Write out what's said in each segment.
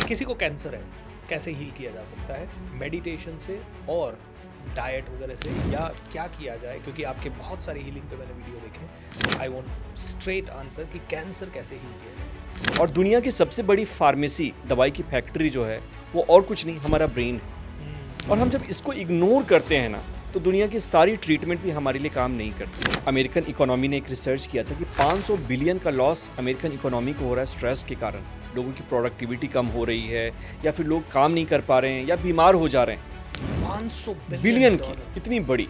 किसी को कैंसर है, कैसे हील किया जा सकता है? मेडिटेशन से और डाइट वगैरह से, या क्या किया जाए? क्योंकि आपके बहुत सारे हीलिंग पे मैंने वीडियो देखे। आई वांट स्ट्रेट आंसर कि कैंसर कैसे हील किया जाए। और दुनिया की सबसे बड़ी फार्मेसी, दवाई की फैक्ट्री जो है वो और कुछ नहीं, हमारा ब्रेन है। और हम जब इसको इग्नोर करते हैं ना, तो दुनिया की सारी ट्रीटमेंट भी हमारे लिए काम नहीं करती। अमेरिकन इकोनॉमी ने एक रिसर्च किया था कि 500 बिलियन का लॉस अमेरिकन इकोनॉमी को हो रहा है स्ट्रेस के कारण। लोगों की प्रोडक्टिविटी कम हो रही है, या फिर लोग काम नहीं कर पा रहे हैं, या बीमार हो जा रहे हैं। 500 बिलियन की इतनी बड़ी।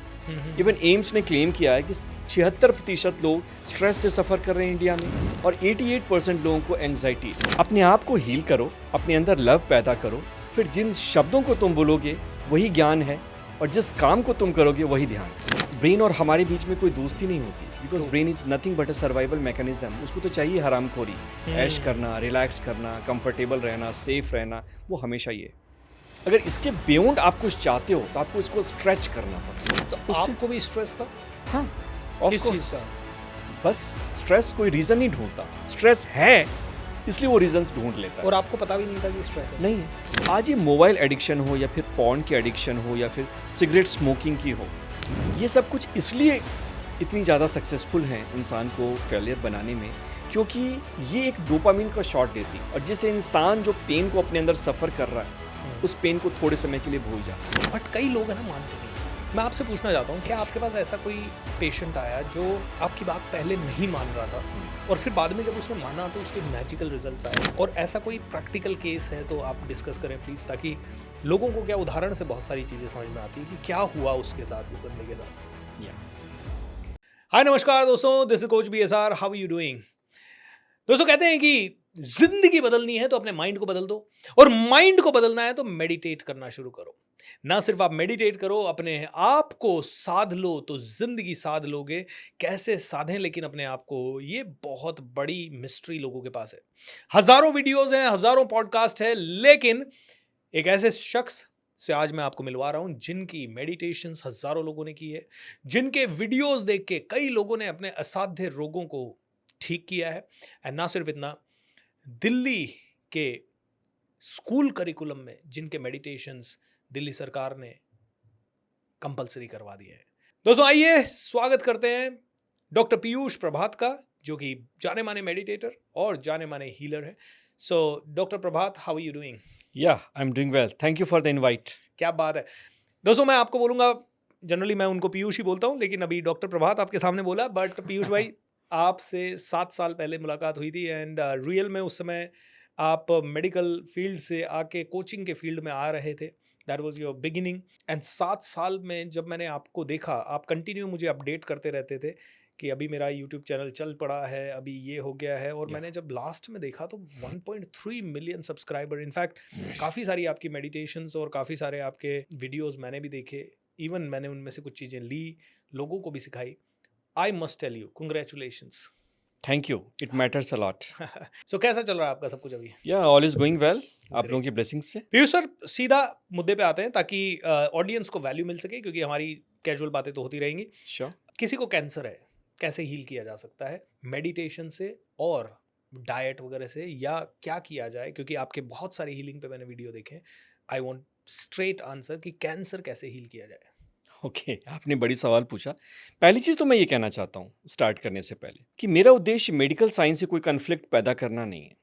इवन एम्स ने क्लेम किया है कि 76% लोग स्ट्रेस से सफ़र कर रहे हैं इंडिया में, और 88% लोगों को एंग्जाइटी। अपने आप को हील करो, अपने अंदर लव पैदा करो, फिर जिन शब्दों को तुम बोलोगे वही ज्ञान है, और जिस काम को तुम करोगे वही ध्यान। ब्रेन और हमारे बीच में कोई दोस्ती नहीं होती, because brain is nothing but a survival mechanism. उसको तो चाहिए हरामखोरी, ऐश करना, रिलैक्स करना, कंफर्टेबल रहना, सेफ रहना, वो हमेशा ही है। अगर इसके बियॉन्ड आप कुछ चाहते हो तो आपको इसको स्ट्रेच करना पड़ेगा। तो आपको भी स्ट्रेस था? हाँ, ऑफ किस चीज़ कोर्स। का? बस स्ट्रेस कोई रीजन नहीं ढूंढता, स्ट्रेस है इसलिए वो रीजंस ढूंढ लेता है। और आपको पता भी नहीं था कि स्ट्रेस है? नहीं है। आज ये मोबाइल एडिक्शन हो, या फिर पॉर्न की एडिक्शन हो, या फिर सिगरेट स्मोकिंग की हो, ये सब कुछ इसलिए इतनी ज़्यादा सक्सेसफुल हैं इंसान को फेलियर बनाने में, क्योंकि ये एक डोपामिन का शॉट देती है, और जिससे इंसान जो पेन को अपने अंदर सफ़र कर रहा है उस पेन को थोड़े समय के लिए भूल जाता है। बट कई लोग है ना, मानते नहीं। मैं आपसे पूछना चाहता हूँ, क्या आपके पास ऐसा कोई पेशेंट आया जो आपकी बात पहले नहीं मान रहा था, और फिर बाद में जब उसने माना तो उसके मैजिकल रिजल्ट्स आए? और ऐसा कोई प्रैक्टिकल केस है तो आप डिस्कस करें प्लीज़, ताकि लोगों को क्या उदाहरण से बहुत सारी चीज़ें समझ में आती है कि क्या हुआ उसके साथ, उस बंदे के साथ। हाय नमस्कार दोस्तों, this is coach BSR। How are you doing? दोस्तों, कहते हैं कि जिंदगी बदलनी है तो अपने माइंड को बदल दो, और माइंड को बदलना है तो मेडिटेट करना शुरू करो। ना सिर्फ आप मेडिटेट करो, अपने आप को साध लो तो जिंदगी साध लोगे। कैसे साधें लेकिन अपने आप को, ये बहुत बड़ी मिस्ट्री लोगों के पास है। हजारों वीडियोस हैं, हजारों पॉडकास्ट है, लेकिन एक ऐसे शख्स से आज मैं आपको मिलवा रहा हूं जिनकी मेडिटेशंस हजारों लोगों ने की है, जिनके वीडियोस देख के कई लोगों ने अपने असाध्य रोगों को ठीक किया है। एंड ना सिर्फ इतना, दिल्ली के स्कूल करिकुलम में जिनके मेडिटेशंस दिल्ली सरकार ने कंपलसरी करवा दिया है। दोस्तों, आइए स्वागत करते हैं डॉक्टर पीयूष प्रभात का, जो कि जाने माने मेडिटेटर और जाने माने हीलर है। So doctor Prabhat, how are you doing? Yeah I am doing well, thank you for the invite. क्या बात है। दोस्तों, मैं आपको बोलूँगा, जनरली मैं उनको पीयूष ही बोलता हूँ, लेकिन अभी डॉक्टर प्रभात आपके सामने बोला। बट पीयूष भाई, आपसे 7 साल पहले मुलाकात हुई थी, एंड रियल में उस समय आप मेडिकल फील्ड से आके कोचिंग के फील्ड में आ रहे थे। That was your beginning. And 7 साल में जब मैंने आपको देखा, आप कंटिन्यू मुझे अपडेट करते रहते थे कि अभी मेरा यूट्यूब चैनल चल पड़ा है, अभी ये हो गया है। और मैंने जब लास्ट में देखा तो 1.3 मिलियन सब्सक्राइबर। इनफैक्ट काफ़ी सारी आपकी मेडिटेशंस और काफ़ी सारे आपके वीडियोस मैंने भी देखे। इवन मैंने उनमें से कुछ चीज़ें ली, लोगों को भी सिखाई। I must tell you, congratulations. Thank you, it matters a lot. So कैसा चल रहा है आपका सब कुछ अभी? या ऑल इज गोइंग वेल, आप लोगों की ब्लेसिंग्स से। पीयूष सर, सीधा मुद्दे पे आते हैं ताकि ऑडियंस को वैल्यू मिल सके, क्योंकि हमारी कैजुअल बातें तो होती रहेंगी। श्योर। किसी को कैंसर है, कैसे हील किया जा सकता है? मेडिटेशन से और डाइट वगैरह से, या क्या किया जाए? क्योंकि आपके बहुत सारे हीलिंग पे मैंने वीडियो देखे। आई वांट स्ट्रेट आंसर कि कैंसर कैसे हील किया जाए। ओके, आपने बड़ी सवाल पूछा। पहली चीज़ तो मैं ये कहना चाहता हूँ स्टार्ट करने से पहले, कि मेरा उद्देश्य मेडिकल साइंस से कोई कन्फ्लिक्ट पैदा करना नहीं है।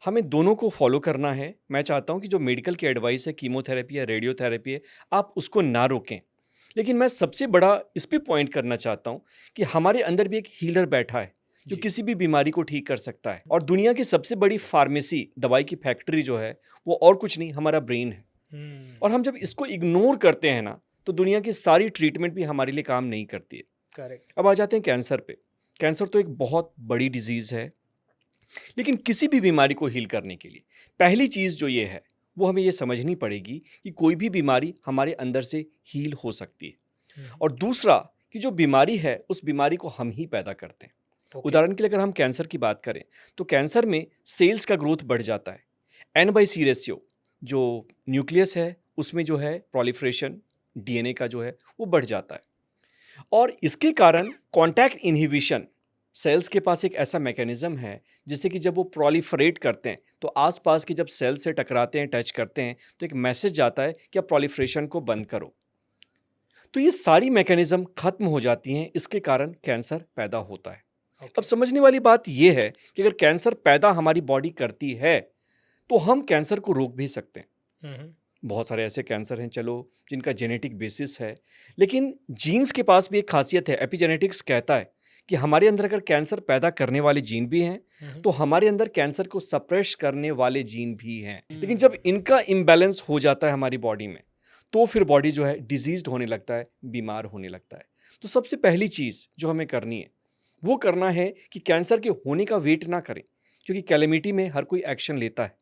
हमें दोनों को फॉलो करना है। मैं चाहता हूँ कि जो मेडिकल की एडवाइस है, कीमोथेरेपी है, रेडियोथेरेपी है, आप उसको ना रोकें। लेकिन मैं सबसे बड़ा इस पे पॉइंट करना चाहता हूँ कि हमारे अंदर भी एक हीलर बैठा है जो जी। किसी भी बीमारी को ठीक कर सकता है। और दुनिया की सबसे बड़ी फार्मेसी, दवाई की फैक्ट्री जो है वो और कुछ नहीं, हमारा ब्रेन है। और हम जब इसको इग्नोर करते हैं ना, तो दुनिया की सारी ट्रीटमेंट भी हमारे लिए काम नहीं करती है। करेक्ट। अब आ जाते हैं कैंसर पे। कैंसर तो एक बहुत बड़ी डिजीज़ है, लेकिन किसी भी बीमारी को हील करने के लिए पहली चीज़ जो ये है, वो हमें ये समझनी पड़ेगी कि कोई भी बीमारी हमारे अंदर से हील हो सकती है। और दूसरा, कि जो बीमारी है उस बीमारी को हम ही पैदा करते हैं। उदाहरण के लिए अगर हम कैंसर की बात करें, तो कैंसर में सेल्स का ग्रोथ बढ़ जाता है। N/C रेशियो, जो न्यूक्लियस है उसमें जो है प्रोलिफरेशन, DNA का जो है वो बढ़ जाता है। और इसके कारण कॉन्टैक्ट इनहिबिशन, सेल्स के पास एक ऐसा मैकेनिज्म है जिससे कि जब वो प्रोलिफरेट करते हैं तो आसपास के जब सेल से टकराते हैं, टच करते हैं, तो एक मैसेज जाता है कि आप प्रोलिफरेशन को बंद करो। तो ये सारी मैकेनिज्म खत्म हो जाती हैं, इसके कारण कैंसर पैदा होता है। अब समझने वाली बात यह है कि अगर कैंसर पैदा हमारी बॉडी करती है तो हम कैंसर को रोक भी सकते हैं। बहुत सारे ऐसे कैंसर हैं चलो जिनका जेनेटिक बेसिस है, लेकिन जीन्स के पास भी एक खासियत है। एपिजेनेटिक्स कहता है कि हमारे अंदर अगर कैंसर पैदा करने वाले जीन भी हैं तो हमारे अंदर कैंसर को सप्रेस करने वाले जीन भी हैं। लेकिन जब इनका इम्बैलेंस हो जाता है हमारी बॉडी में तो फिर बॉडी जो है डिजीज्ड होने लगता है, बीमार होने लगता है। तो सबसे पहली चीज़ जो हमें करनी है वो करना है कि कैंसर के होने का वेट ना करें, क्योंकि कैलेमिटी में हर कोई एक्शन लेता है।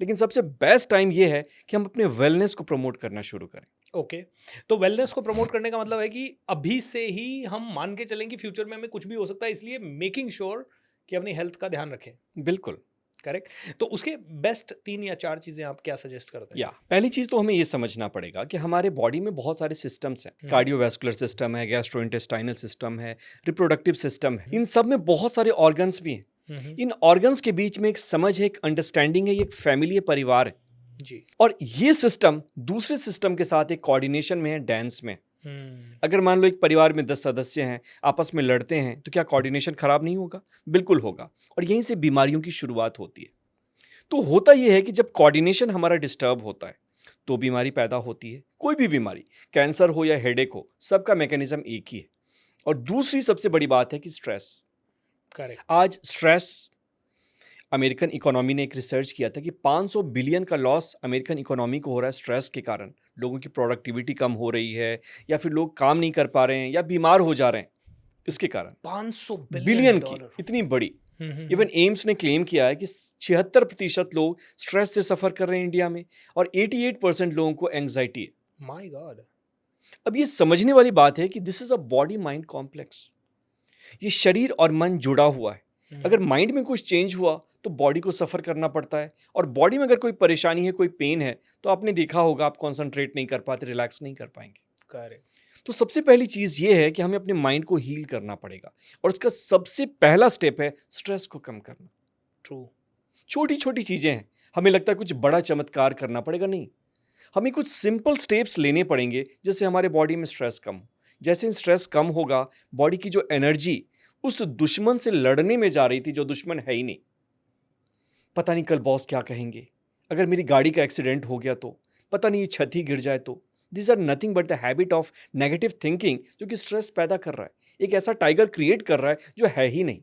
लेकिन सबसे बेस्ट टाइम ये है कि हम अपने वेलनेस को प्रमोट करना शुरू करें। ओके तो वेलनेस को प्रमोट करने का मतलब है कि अभी से ही हम मान के चलें कि फ्यूचर में हमें कुछ भी हो सकता है, इसलिए मेकिंग श्योर कि अपनी हेल्थ का ध्यान रखें। बिल्कुल करेक्ट। तो उसके बेस्ट 3 या 4 चीज़ें आप क्या सजेस्ट करते हैं? पहली चीज़ तो हमें ये समझना पड़ेगा कि हमारे बॉडी में बहुत सारे सिस्टम्स हैं। कार्डियोवैस्कुलर सिस्टम है, गैस्ट्रोइंटेस्टाइनल सिस्टम है, रिप्रोडक्टिव सिस्टम है। इन सब में बहुत सारे ऑर्गन्स भी हैं। इन ऑर्गन्स के बीच में एक समझ है, एक अंडरस्टैंडिंग है, ये एक फैमिली, परिवार है जी। और ये सिस्टम दूसरे सिस्टम के साथ एक कोऑर्डिनेशन में है, डांस में। अगर मान लो एक परिवार में 10 सदस्य हैं, आपस में लड़ते हैं, तो क्या कोऑर्डिनेशन खराब नहीं होगा? बिल्कुल होगा। और यहीं से बीमारियों की शुरुआत होती है। तो होता यह है कि जब कोऑर्डिनेशन हमारा डिस्टर्ब होता है तो बीमारी पैदा होती है। कोई भी बीमारी, कैंसर हो या हेडेक हो, सबका मैकेनिज्म एक ही है। और दूसरी सबसे बड़ी बात है कि स्ट्रेस। करेक्ट। आज स्ट्रेस, अमेरिकन इकोनॉमी ने एक रिसर्च किया था कि 500 बिलियन का लॉस अमेरिकन इकोनॉमी को हो रहा है स्ट्रेस के कारण। लोगों की प्रोडक्टिविटी कम हो रही है, या फिर लोग काम नहीं कर पा रहे हैं, या बीमार हो जा रहे हैं इसके कारण। 500 बिलियन की इतनी बड़ी। इवन एम्स ने क्लेम किया है कि 76% लोग स्ट्रेस से सफर कर रहे हैं इंडिया में, और 88% लोगों को एंजाइटी है। My God. अब ये समझने वाली बात है कि this is a body mind complex. ये शरीर और मन जुड़ा हुआ है। अगर माइंड में कुछ चेंज हुआ तो बॉडी को सफर करना पड़ता है, और बॉडी में अगर कोई परेशानी है, कोई पेन है, तो आपने देखा होगा आप कॉन्सेंट्रेट नहीं कर पाते, रिलैक्स नहीं कर पाएंगे। करेक्ट। तो सबसे पहली चीज़ ये है कि हमें अपने माइंड को हील करना पड़ेगा, और उसका सबसे पहला स्टेप है स्ट्रेस को कम करना। ट्रू। छोटी छोटी चीज़ें हैं, हमें लगता है कुछ बड़ा चमत्कार करना पड़ेगा, नहीं। हमें कुछ सिंपल स्टेप्स लेने पड़ेंगे जिससे हमारे बॉडी में स्ट्रेस कम हो। जैसे स्ट्रेस कम होगा, बॉडी की जो एनर्जी उस दुश्मन से लड़ने में जा रही थी, जो दुश्मन है ही नहीं, पता नहीं कल बॉस क्या कहेंगे, अगर मेरी गाड़ी का एक्सीडेंट हो गया तो, पता नहीं ये छत ही गिर जाए तो, this are nothing but the habit of negative thinking, जो कि स्ट्रेस पैदा कर रहा है। एक ऐसा टाइगर क्रिएट कर रहा है जो है ही नहीं।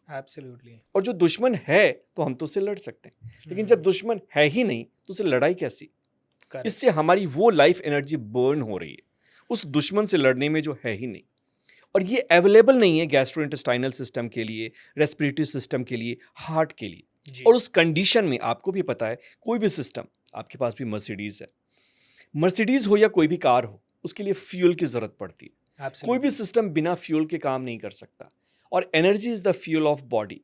एब्सोल्युटली। और जो दुश्मन है तो हम तो उससे लड़ सकते हैं, लेकिन जब दुश्मन है ही नहीं तो उससे लड़ाई कैसी? इससे हमारी वो लाइफ एनर्जी बर्न हो रही है उस दुश्मन से लड़ने में जो है ही नहीं। और ये अवेलेबल नहीं है गैस्ट्रोइंटेस्टाइनल सिस्टम के लिए, रेस्पिरेटरी सिस्टम के लिए, हार्ट के लिए। और उस कंडीशन में आपको भी पता है, कोई भी सिस्टम, आपके पास भी मर्सिडीज है, मर्सिडीज हो या कोई भी कार हो, उसके लिए फ्यूल की जरूरत पड़ती है। कोई भी सिस्टम बिना फ्यूल के काम नहीं कर सकता, और energy is the fuel of body.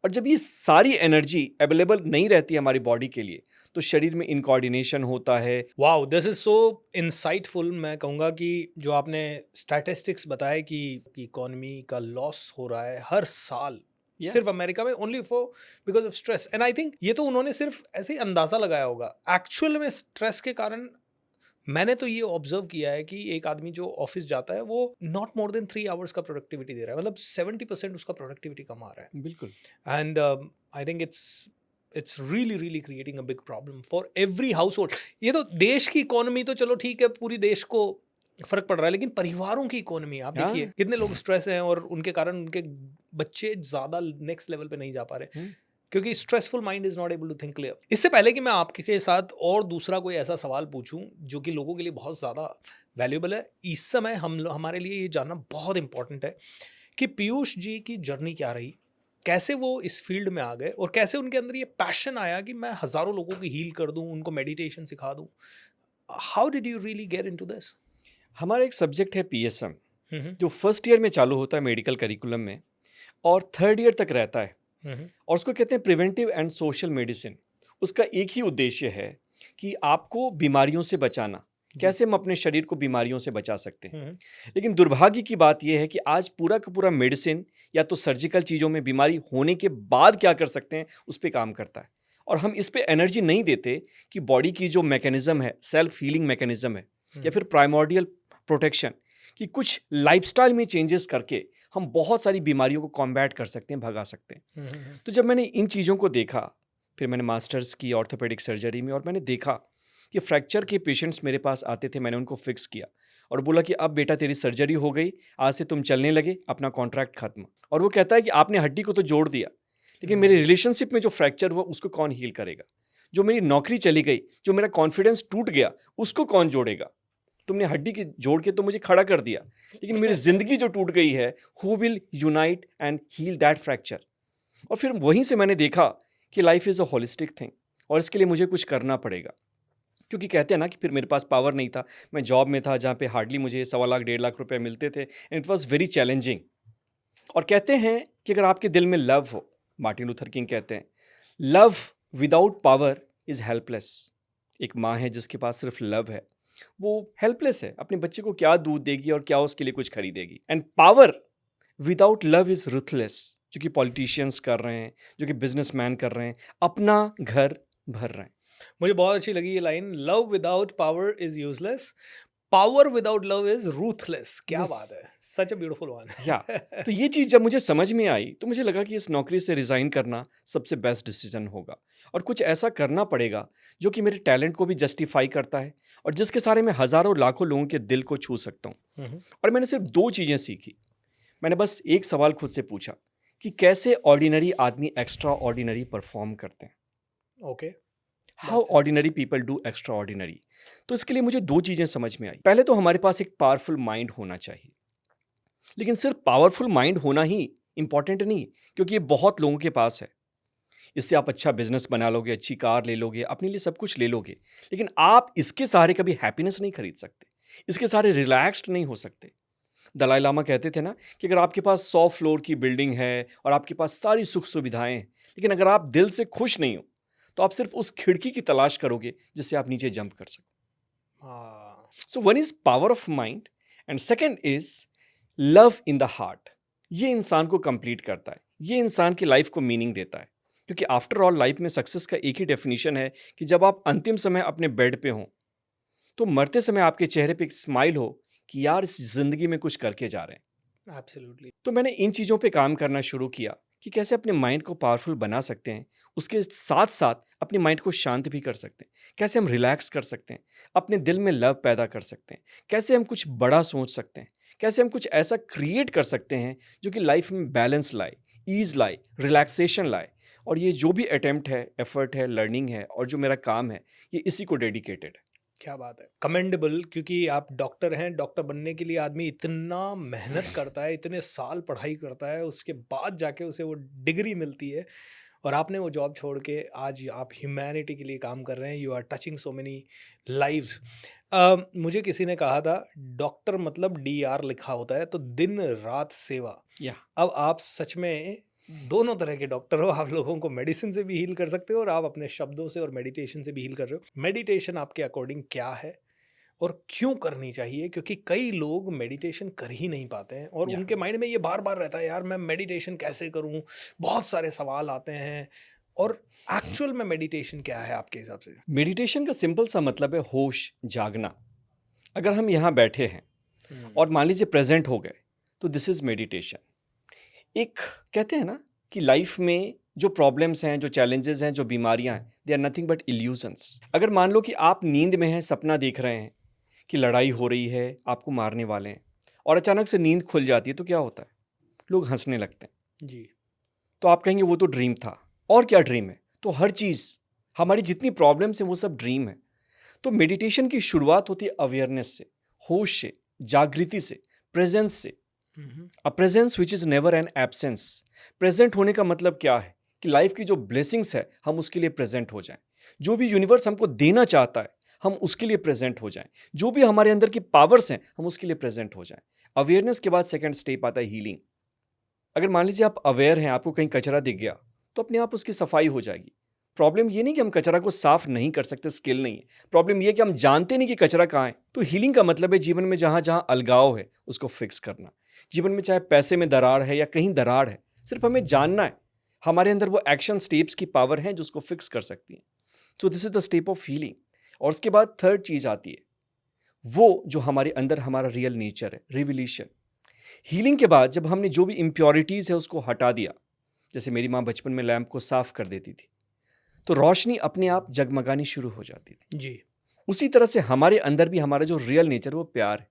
और जब ये सारी एनर्जी अवेलेबल नहीं रहती हमारी बॉडी के लिए तो शरीर में इनकोऑर्डिनेशन होता है। Wow, this is so insightful. मैं कहूँगा कि जो आपने स्टैटिस्टिक्स बताए कि इकोनॉमी का लॉस हो रहा है हर साल सिर्फ अमेरिका में, only for because of stress. And I think ये तो उन्होंने सिर्फ ऐसे ही अंदाजा लगाया होगा। एक्चुअल में स्ट्रेस के कारण मैंने तो ये ऑब्जर्व किया है कि एक आदमी जो ऑफिस जाता है वो नॉट मोर देन 3 आवर्स का प्रोडक्टिविटी दे रहा है, मतलब 70% उसका प्रोडक्टिविटी कम आ रहा है। बिल्कुल। And I think it's really creating a big problem for every house hold. ये तो देश की इकोनॉमी तो चलो ठीक है, पूरी देश को फर्क पड़ रहा है, लेकिन परिवारों की इकोनॉमी आप देखिए कितने लोग स्ट्रेस हैं, और उनके कारण उनके बच्चे ज़्यादा नेक्स्ट लेवल पे नहीं जा पा रहे, क्योंकि stressful mind is not able to think clear. इससे पहले कि मैं आपके साथ और दूसरा कोई ऐसा सवाल पूछूं जो कि लोगों के लिए बहुत ज़्यादा वैल्यूएबल है, इस समय हमारे लिए ये जानना बहुत इंपॉर्टेंट है कि पीयूष जी की जर्नी क्या रही, कैसे वो इस फील्ड में आ गए, और कैसे उनके अंदर ये पैशन आया कि मैं हज़ारों लोगों की हील कर दूं, उनको मेडिटेशन सिखा दूं। How did you really get into this? हमारा एक सब्जेक्ट है PSM, जो फर्स्ट ईयर में चालू होता है मेडिकल करिकुलम में, और 3rd ईयर तक रहता है, और उसको कहते हैं प्रिवेंटिव एंड सोशल मेडिसिन। उसका एक ही उद्देश्य है कि आपको बीमारियों से बचाना, कैसे हम अपने शरीर को बीमारियों से बचा सकते हैं। हम्म, लेकिन दुर्भाग्य की बात यह है कि आज पूरा का पूरा मेडिसिन या तो सर्जिकल चीज़ों में बीमारी होने के बाद क्या कर सकते हैं उस पर काम करता है, और हम इस पे एनर्जी नहीं देते कि बॉडी की जो मैकेनिज्म है, सेल्फ हीलिंग मैकेनिज्म है, या फिर प्राइमोर्डियल प्रोटेक्शन, कि कुछ लाइफस्टाइल में चेंजेस करके हम बहुत सारी बीमारियों को कॉम्बैट कर सकते हैं, भगा सकते हैं। तो जब मैंने इन चीज़ों को देखा, फिर मैंने मास्टर्स की ऑर्थोपेडिक सर्जरी में, और मैंने देखा कि फ्रैक्चर के पेशेंट्स मेरे पास आते थे, मैंने उनको फिक्स किया और बोला कि अब बेटा तेरी सर्जरी हो गई, आज से तुम चलने लगे, अपना कॉन्ट्रैक्ट खत्म। और वो कहता है कि आपने हड्डी को तो जोड़ दिया, लेकिन मेरे रिलेशनशिप में जो फ्रैक्चर हुआ उसको कौन हील करेगा? जो मेरी नौकरी चली गई, जो मेरा कॉन्फिडेंस टूट गया, उसको कौन जोड़ेगा? तुमने हड्डी की जोड़ के तो मुझे खड़ा कर दिया, लेकिन मेरी जिंदगी जो टूट गई है, who will unite and heal that fracture? और फिर वहीं से मैंने देखा कि life is a holistic thing, और इसके लिए मुझे कुछ करना पड़ेगा। क्योंकि कहते हैं ना कि फिर मेरे पास पावर नहीं था, मैं जॉब में था जहाँ पे हार्डली मुझे 1.25 लाख 1.5 लाख रुपए मिलते थे, and it was very challenging. और कहते हैं कि अगर आपके दिल में लव हो, मार्टिन लूथर किंग कहते हैं, love without power is helpless. एक माँ है जिसके पास सिर्फ लव है, वो हेल्पलेस है, अपने बच्चे को क्या दूध देगी और क्या उसके लिए कुछ खरीदेगी। And power without love is ruthless, जो कि पॉलिटिशियंस कर रहे हैं, जो कि बिजनेसमैन कर रहे हैं, अपना घर भर रहे हैं। मुझे बहुत अच्छी लगी ये line, love without power is useless, power without love is ruthless. क्या Yes. बात है, सच अ ब्यूटीफुल वन। या तो ये चीज़ जब मुझे समझ में आई, तो मुझे लगा कि इस नौकरी से रिज़ाइन करना सबसे बेस्ट डिसीजन होगा, और कुछ ऐसा करना पड़ेगा जो कि मेरे टैलेंट को भी जस्टिफाई करता है, और जिसके सारे मैं हज़ारों लाखों लोगों के दिल को छू सकता हूँ। और मैंने सिर्फ 2 चीज़ें सीखी। मैंने बस एक सवाल खुद से पूछा कि कैसे ऑर्डिनरी आदमी एक्स्ट्रा ऑर्डिनरी परफॉर्म करते हैं, okay, how ordinary people do extra ordinary. तो इसके लिए मुझे 2 चीज़ें समझ में आई। पहले तो हमारे पास एक पावरफुल माइंड होना चाहिए, लेकिन सिर्फ पावरफुल माइंड होना ही इंपॉर्टेंट नहीं, क्योंकि ये बहुत लोगों के पास है। इससे आप अच्छा बिजनेस बना लोगे, अच्छी कार ले लोगे, अपने लिए सब कुछ ले लोगे, लेकिन आप इसके सहारे कभी हैप्पीनेस नहीं खरीद सकते, इसके सहारे रिलैक्स्ड नहीं हो सकते। दलाई लामा कहते थे ना कि अगर आपके पास 100 फ्लोर की बिल्डिंग है और आपके पास सारी सुख सुविधाएं हैं, लेकिन अगर आप दिल से खुश नहीं हो, तो आप सिर्फ उस खिड़की की तलाश करोगे जिससे आप नीचे जंप कर सको। हाँ, so one is power of mind, and second is love in the heart. ये इंसान को कंप्लीट करता है, ये इंसान की लाइफ को मीनिंग देता है, क्योंकि आफ्टर ऑल लाइफ में सक्सेस का एक ही डेफिनेशन है कि जब आप अंतिम समय अपने बेड पे हों, तो मरते समय आपके चेहरे पे एक स्माइल हो कि यार इस जिंदगी में कुछ करके जा रहे हैं। एब्सोल्युटली। तो मैंने इन चीज़ों पे काम करना शुरू किया कि कैसे अपने माइंड को पावरफुल बना सकते हैं, उसके साथ साथ अपने माइंड को शांत भी कर सकते हैं, कैसे हम रिलैक्स कर सकते हैं, अपने दिल में लव पैदा कर सकते हैं, कैसे हम कुछ बड़ा सोच सकते हैं, कैसे हम कुछ ऐसा क्रिएट कर सकते हैं जो कि लाइफ में बैलेंस लाए, ईज लाए, रिलैक्सेशन लाए। और ये जो भी अटेम्प्ट है, एफर्ट है, लर्निंग है, और जो मेरा काम है, ये इसी को डेडिकेटेड है। क्या बात है, कमेंडेबल। क्योंकि आप डॉक्टर हैं, डॉक्टर बनने के लिए आदमी इतना मेहनत करता है, इतने साल पढ़ाई करता है, उसके बाद जाके उसे वो डिग्री मिलती है, और आपने वो जॉब छोड़ के आज आप ह्यूमैनिटी के लिए काम कर रहे हैं। You are touching so many lives. मुझे किसी ने कहा था डॉक्टर मतलब DR लिखा होता है, तो दिन रात सेवा। या अब आप सच में दोनों तरह के डॉक्टर हो, आप लोगों को मेडिसिन से भी हील कर सकते हो और आप अपने शब्दों से और मेडिटेशन से भी हील कर रहे हो। मेडिटेशन आपके अकॉर्डिंग क्या है और क्यों करनी चाहिए? क्योंकि कई लोग मेडिटेशन कर ही नहीं पाते हैं और या उनके माइंड में ये बार बार रहता है, यार मैं मेडिटेशन कैसे करूं, बहुत सारे सवाल आते हैं। और एक्चुअल में मेडिटेशन क्या है आपके हिसाब से? मेडिटेशन का सिंपल सा मतलब है होश जागना। अगर हम यहाँ बैठे हैं और मान लीजिए प्रेजेंट हो गए, तो दिस इज मेडिटेशन। एक कहते हैं ना कि लाइफ में जो प्रॉब्लम्स हैं, जो चैलेंजेस हैं, जो बीमारियां हैं, they are nothing but illusions. अगर मान लो कि आप नींद में हैं, सपना देख रहे हैं कि लड़ाई हो रही है, आपको मारने वाले हैं, और अचानक से नींद खुल जाती है, तो क्या होता है? लोग हंसने लगते हैं। जी। तो आप कहेंगे वो तो ड्रीम था। और क्या ड्रीम है? तो हर चीज़, हमारी जितनी प्रॉब्लम्स हैं वो सब ड्रीम है। तो मेडिटेशन की शुरुआत होती है अवेयरनेस से, होश से, जागृति से, प्रेजेंस से। A presence which is never N absence. Present होने का मतलब क्या है? कि लाइफ की जो ब्लेसिंग्स है हम उसके लिए प्रेजेंट हो जाएं। जो भी यूनिवर्स हमको देना चाहता है हम उसके लिए प्रेजेंट हो जाएं। जो भी हमारे अंदर की पावर्स हैं हम उसके लिए प्रेजेंट हो जाएं। अवेयरनेस के बाद सेकंड स्टेप आता है हीलिंग। अगर मान लीजिए आप अवेयर हैं, आपको कहीं कचरा दिख गया, तो अपने आप उसकी सफाई हो जाएगी, प्रॉब्लम ये नहीं कि हम कचरा को साफ नहीं कर सकते, स्किल नहीं है, प्रॉब्लम ये कि हम जानते नहीं कि कचरा कहाँ है। तो हीलिंग का मतलब है जीवन में जहाँ जहाँ अलगाव है उसको फिक्स करना। जीवन में चाहे पैसे में दरार है या कहीं दरार है, सिर्फ हमें जानना है, हमारे अंदर वो एक्शन स्टेप्स की पावर है जो उसको फिक्स कर सकती है। So this is the step of healing. और उसके बाद थर्ड चीज आती है, वो जो हमारे अंदर हमारा रियल नेचर है, रिविलेशन। हीलिंग के बाद जब हमने जो भी इम्प्योरिटीज है उसको हटा दिया, जैसे मेरी माँ बचपन में लैंप को साफ कर देती थी तो रोशनी अपने आप जगमगानी शुरू हो जाती थी। जी। उसी तरह से हमारे अंदर भी हमारा जो रियल नेचर, वो प्यार है,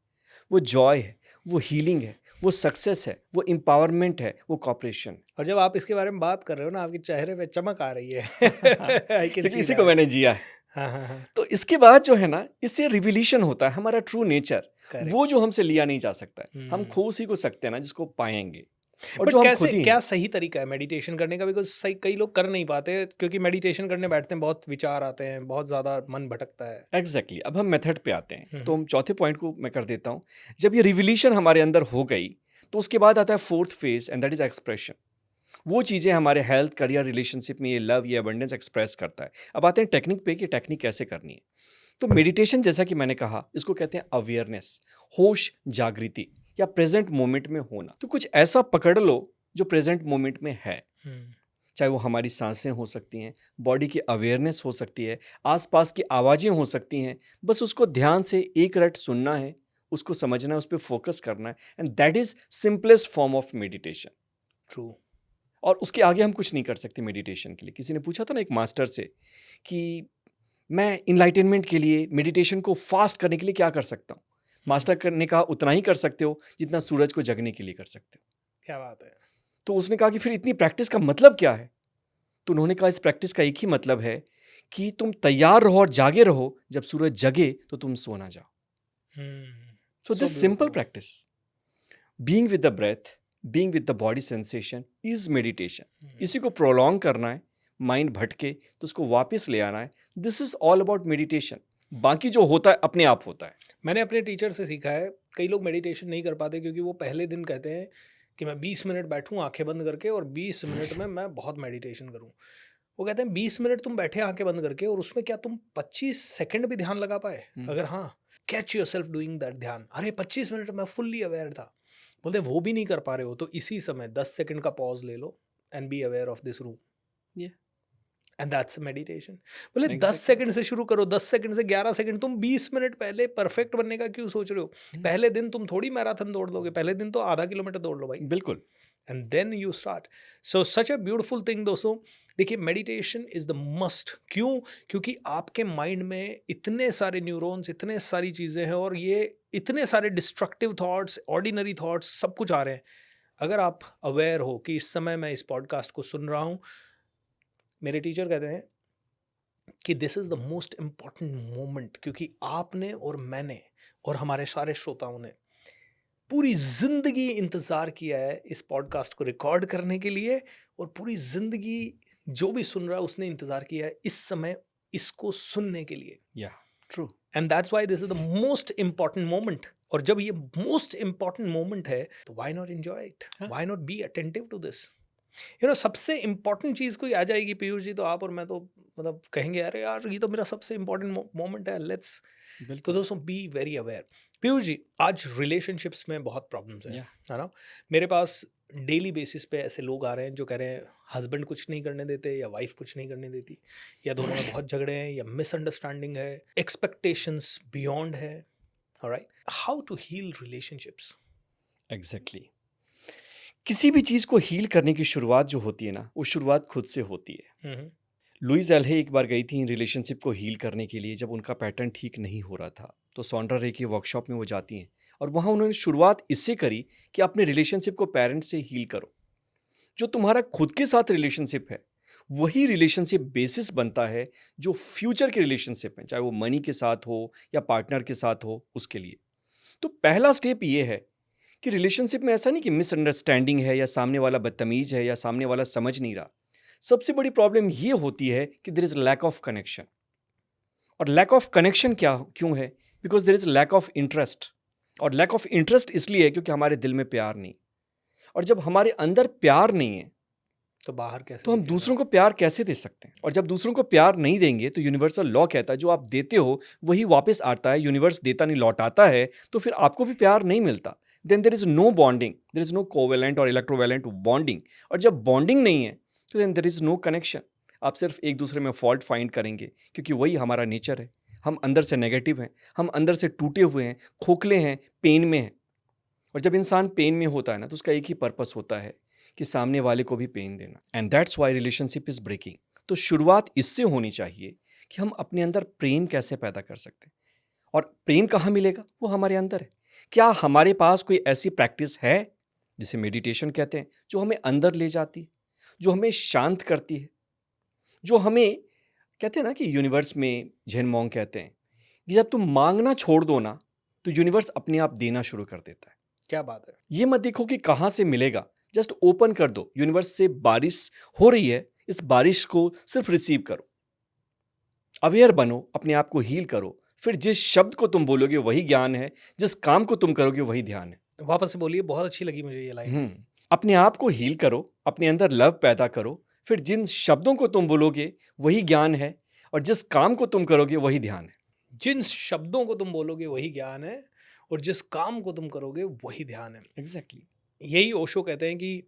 वो जॉय है, वो हीलिंग है, वो सक्सेस है, वो एम्पावरमेंट है, वो कॉपरेशन। और जब आप इसके बारे में बात कर रहे हो ना, आपके चेहरे पे चमक आ रही है। I can क्योंकि see इसी that. को मैंने जिया है। हाँ हाँ हाँ, तो इसके बाद जो है ना, इससे रिविलेशन होता है हमारा ट्रू नेचर, correct. वो जो हमसे लिया नहीं जा सकता है। हम हम्म। खो उसी को सकते हैं ना जिसको पाएंगे, और बट जो हम कैसे, खुद ही क्या हैं। सही तरीका है मेडिटेशन करने का? बिकॉज सही कई लोग कर नहीं पाते, क्योंकि मेडिटेशन करने बैठते हैं बहुत विचार आते हैं, बहुत ज़्यादा मन भटकता है। एग्जैक्टली अब हम मेथड पे आते हैं, तो हम्म। हम चौथे पॉइंट को मैं कर देता हूँ। जब ये रिविलेशन हमारे अंदर हो गई तो उसके बाद आता है fourth phase, and that is expression. वो चीज़ें हमारे हेल्थ, करियर, रिलेशनशिप में ये लव, ये अबंडेंस एक्सप्रेस करता है। अब आते हैं टेक्निक पे कि टेक्निक कैसे करनी है। तो मेडिटेशन, जैसा कि मैंने कहा, इसको कहते हैं अवेयरनेस, होश, जागृति या प्रेजेंट मोमेंट में होना। तो कुछ ऐसा पकड़ लो जो प्रेजेंट मोमेंट में है, चाहे वो हमारी सांसें हो सकती हैं, बॉडी की अवेयरनेस हो सकती है, आसपास की आवाज़ें हो सकती हैं। बस उसको ध्यान से एक रट सुनना है, उसको समझना है, उस पर फोकस करना है, and that is simplest form of meditation. True. और उसके आगे हम कुछ नहीं कर सकते मेडिटेशन के लिए। किसी ने पूछा था ना एक मास्टर से कि मैं इनलाइटनमेंट के लिए, मेडिटेशन को फास्ट करने के लिए क्या कर सकता हूँ। मास्टर ने कहा उतना ही कर सकते हो जितना सूरज को जगने के लिए कर सकते हो। क्या बात है। तो उसने कहा कि फिर इतनी प्रैक्टिस का मतलब क्या है? तो उन्होंने कहा इस प्रैक्टिस का एक ही मतलब है कि तुम तैयार रहो और जागे रहो, जब सूरज जगे तो तुम सो ना जाओ। So this simple practice, being with the breath, being with the body sensation is meditation. इसी को प्रोलॉन्ग करना है, माइंड भटके तो उसको वापस ले आना है। This is all about meditation. बाकी जो होता है अपने आप होता है। मैंने अपने टीचर से सीखा है, कई लोग मेडिटेशन नहीं कर पाते क्योंकि वो पहले दिन कहते हैं कि मैं 20 मिनट बैठूं आंखें बंद करके और 20 मिनट में मैं बहुत मेडिटेशन करूं। वो कहते हैं 20 मिनट तुम बैठे आंखें बंद करके और उसमें क्या तुम 25 सेकंड भी ध्यान लगा पाए? अगर हाँ, कैच योरसेल्फ डूइंग दैट ध्यान। अरे 25 मिनट में फुल्ली अवेयर था। बोलते हैं वो भी नहीं कर पा रहे हो तो इसी समय 10 सेकंड का पॉज ले लो and be aware of this room, and that's meditation. बोले 10 सेकंड से शुरू करो, 10 सेकंड से 11 सेकंड। तुम 20 मिनट पहले परफेक्ट बनने का क्यों सोच रहे हो? पहले दिन तुम थोड़ी मैराथन दौड़ लोगे, पहले दिन तो आधा किलोमीटर दौड़ लो भाई। बिल्कुल। And then you start. So such a beautiful thing दोस्तों। देखिए मेडिटेशन इज द मस्ट। क्यों? क्योंकि आपके माइंड में इतने सारे न्यूरॉन्स, इतने सारी चीज़ें हैं और ये इतने सारे डिस्ट्रक्टिव थॉट्स, ऑर्डिनरी थॉट्स, सब कुछ आ रहे हैं। अगर आप अवेयर हो कि इस समय मैं इस पॉडकास्ट को सुन रहा हूँ, मेरे टीचर कहते हैं कि this is the most important moment, क्योंकि आपने और मैंने और हमारे सारे श्रोताओं ने पूरी ज़िंदगी इंतज़ार किया है इस पॉडकास्ट को रिकॉर्ड करने के लिए, और पूरी ज़िंदगी जो भी सुन रहा है उसने इंतज़ार किया है इस समय इसको सुनने के लिए। Yeah true. And that's why this is the most important moment. और जब ये मोस्ट इम्पॉर्टेंट मोमेंट है तो why not enjoy it, why not be attentive to this. You know, सबसे इम्पॉर्टेंट चीज़ कोई आ जाएगी पीयूष जी तो आप और मैं तो मतलब कहेंगे अरे यार ये तो मेरा सबसे इम्पॉर्टेंट मोमेंट है, लेट्स। तो दोस्तों be very aware. Piyush ji, आज रिलेशनशिप्स में बहुत प्रॉब्लम्स हैं, है ना? मेरे पास डेली बेसिस पे ऐसे लोग आ रहे हैं जो कह रहे हैं हस्बैंड कुछ नहीं करने देते या वाइफ कुछ नहीं करने देती, या दोनों में बहुत झगड़े हैं, या मिसअंडरस्टैंडिंग है, एक्सपेक्टेशंस बियॉन्ड है। Alright, how to heal relationships? Exactly. किसी भी चीज़ को हील करने की शुरुआत जो होती है ना, वो शुरुआत खुद से होती है। लुइस एल्हे एक बार गई थी रिलेशनशिप को हील करने के लिए, जब उनका पैटर्न ठीक नहीं हो रहा था तो सॉन्ड्रा रे की वर्कशॉप में वो जाती हैं और वहाँ उन्होंने शुरुआत इससे करी कि अपने रिलेशनशिप को पेरेंट्स से हील करो। जो तुम्हारा खुद के साथ रिलेशनशिप है वही रिलेशनशिप बेसिस बनता है जो फ्यूचर के रिलेशनशिप में, चाहे वो मनी के साथ हो या पार्टनर के साथ हो, उसके लिए। तो पहला स्टेप ये है कि रिलेशनशिप में ऐसा नहीं कि मिसअंडरस्टैंडिंग है या सामने वाला बदतमीज है या सामने वाला समझ नहीं रहा। सबसे बड़ी प्रॉब्लम ये होती है कि there is lack of connection. और लैक ऑफ कनेक्शन क्यों है? Because there is lack of interest. और लैक ऑफ इंटरेस्ट इसलिए है क्योंकि हमारे दिल में प्यार नहीं। और जब हमारे अंदर प्यार नहीं है तो बाहर कैसे तो हम दिखेगा? दूसरों को प्यार कैसे दे सकते हैं? और जब दूसरों को प्यार नहीं देंगे तो यूनिवर्सल लॉ कहता है जो आप देते हो वही वापस आता है। यूनिवर्स देता नहीं लौटाता है, तो फिर आपको भी प्यार नहीं मिलता। Then there is no bonding, there is no covalent और इलेक्ट्रोवेलेंट बॉन्डिंग। और जब बॉन्डिंग नहीं है तो then there is no connection. आप सिर्फ एक दूसरे में फॉल्ट फाइंड करेंगे, क्योंकि वही हमारा नेचर है। हम अंदर से नेगेटिव हैं, हम अंदर से टूटे हुए हैं, खोखले हैं, पेन में हैं। और जब इंसान पेन में होता है ना, तो उसका एक ही पर्पस होता है कि सामने वाले को भी पेन देना। And that's why relationship is breaking. तो शुरुआत इससे होनी चाहिए कि हम अपने अंदर प्रेम कैसे पैदा कर सकते हैं। और प्रेम कहाँ मिलेगा? वो हमारे अंदर है। क्या हमारे पास कोई ऐसी प्रैक्टिस है जिसे मेडिटेशन कहते हैं, जो हमें अंदर ले जाती है, जो हमें शांत करती है, जो हमें, कहते हैं ना कि यूनिवर्स में झेन मोंग कहते हैं कि जब तुम मांगना छोड़ दो ना, तो यूनिवर्स अपने आप देना शुरू कर देता है। क्या बात है। ये मत देखो कि कहाँ से मिलेगा, जस्ट ओपन कर दो। यूनिवर्स से बारिश हो रही है, इस बारिश को सिर्फ रिसीव करो। अवेयर बनो, अपने आप को हील करो। फिर जिस शब्द को तुम बोलोगे वही ज्ञान है, जिस काम को तुम करोगे वही ध्यान है। वापस से बोलिए, बहुत अच्छी लगी मुझे ये लाइन। अपने आप को हील करो, अपने अंदर लव पैदा करो। फिर जिन शब्दों को तुम बोलोगे वही ज्ञान है, और जिस काम को तुम करोगे वही ध्यान है। जिन शब्दों को तुम बोलोगे वही ज्ञान है, और जिस काम को तुम करोगे वही ध्यान है। एग्जैक्टली। यही ओशो कहते हैं कि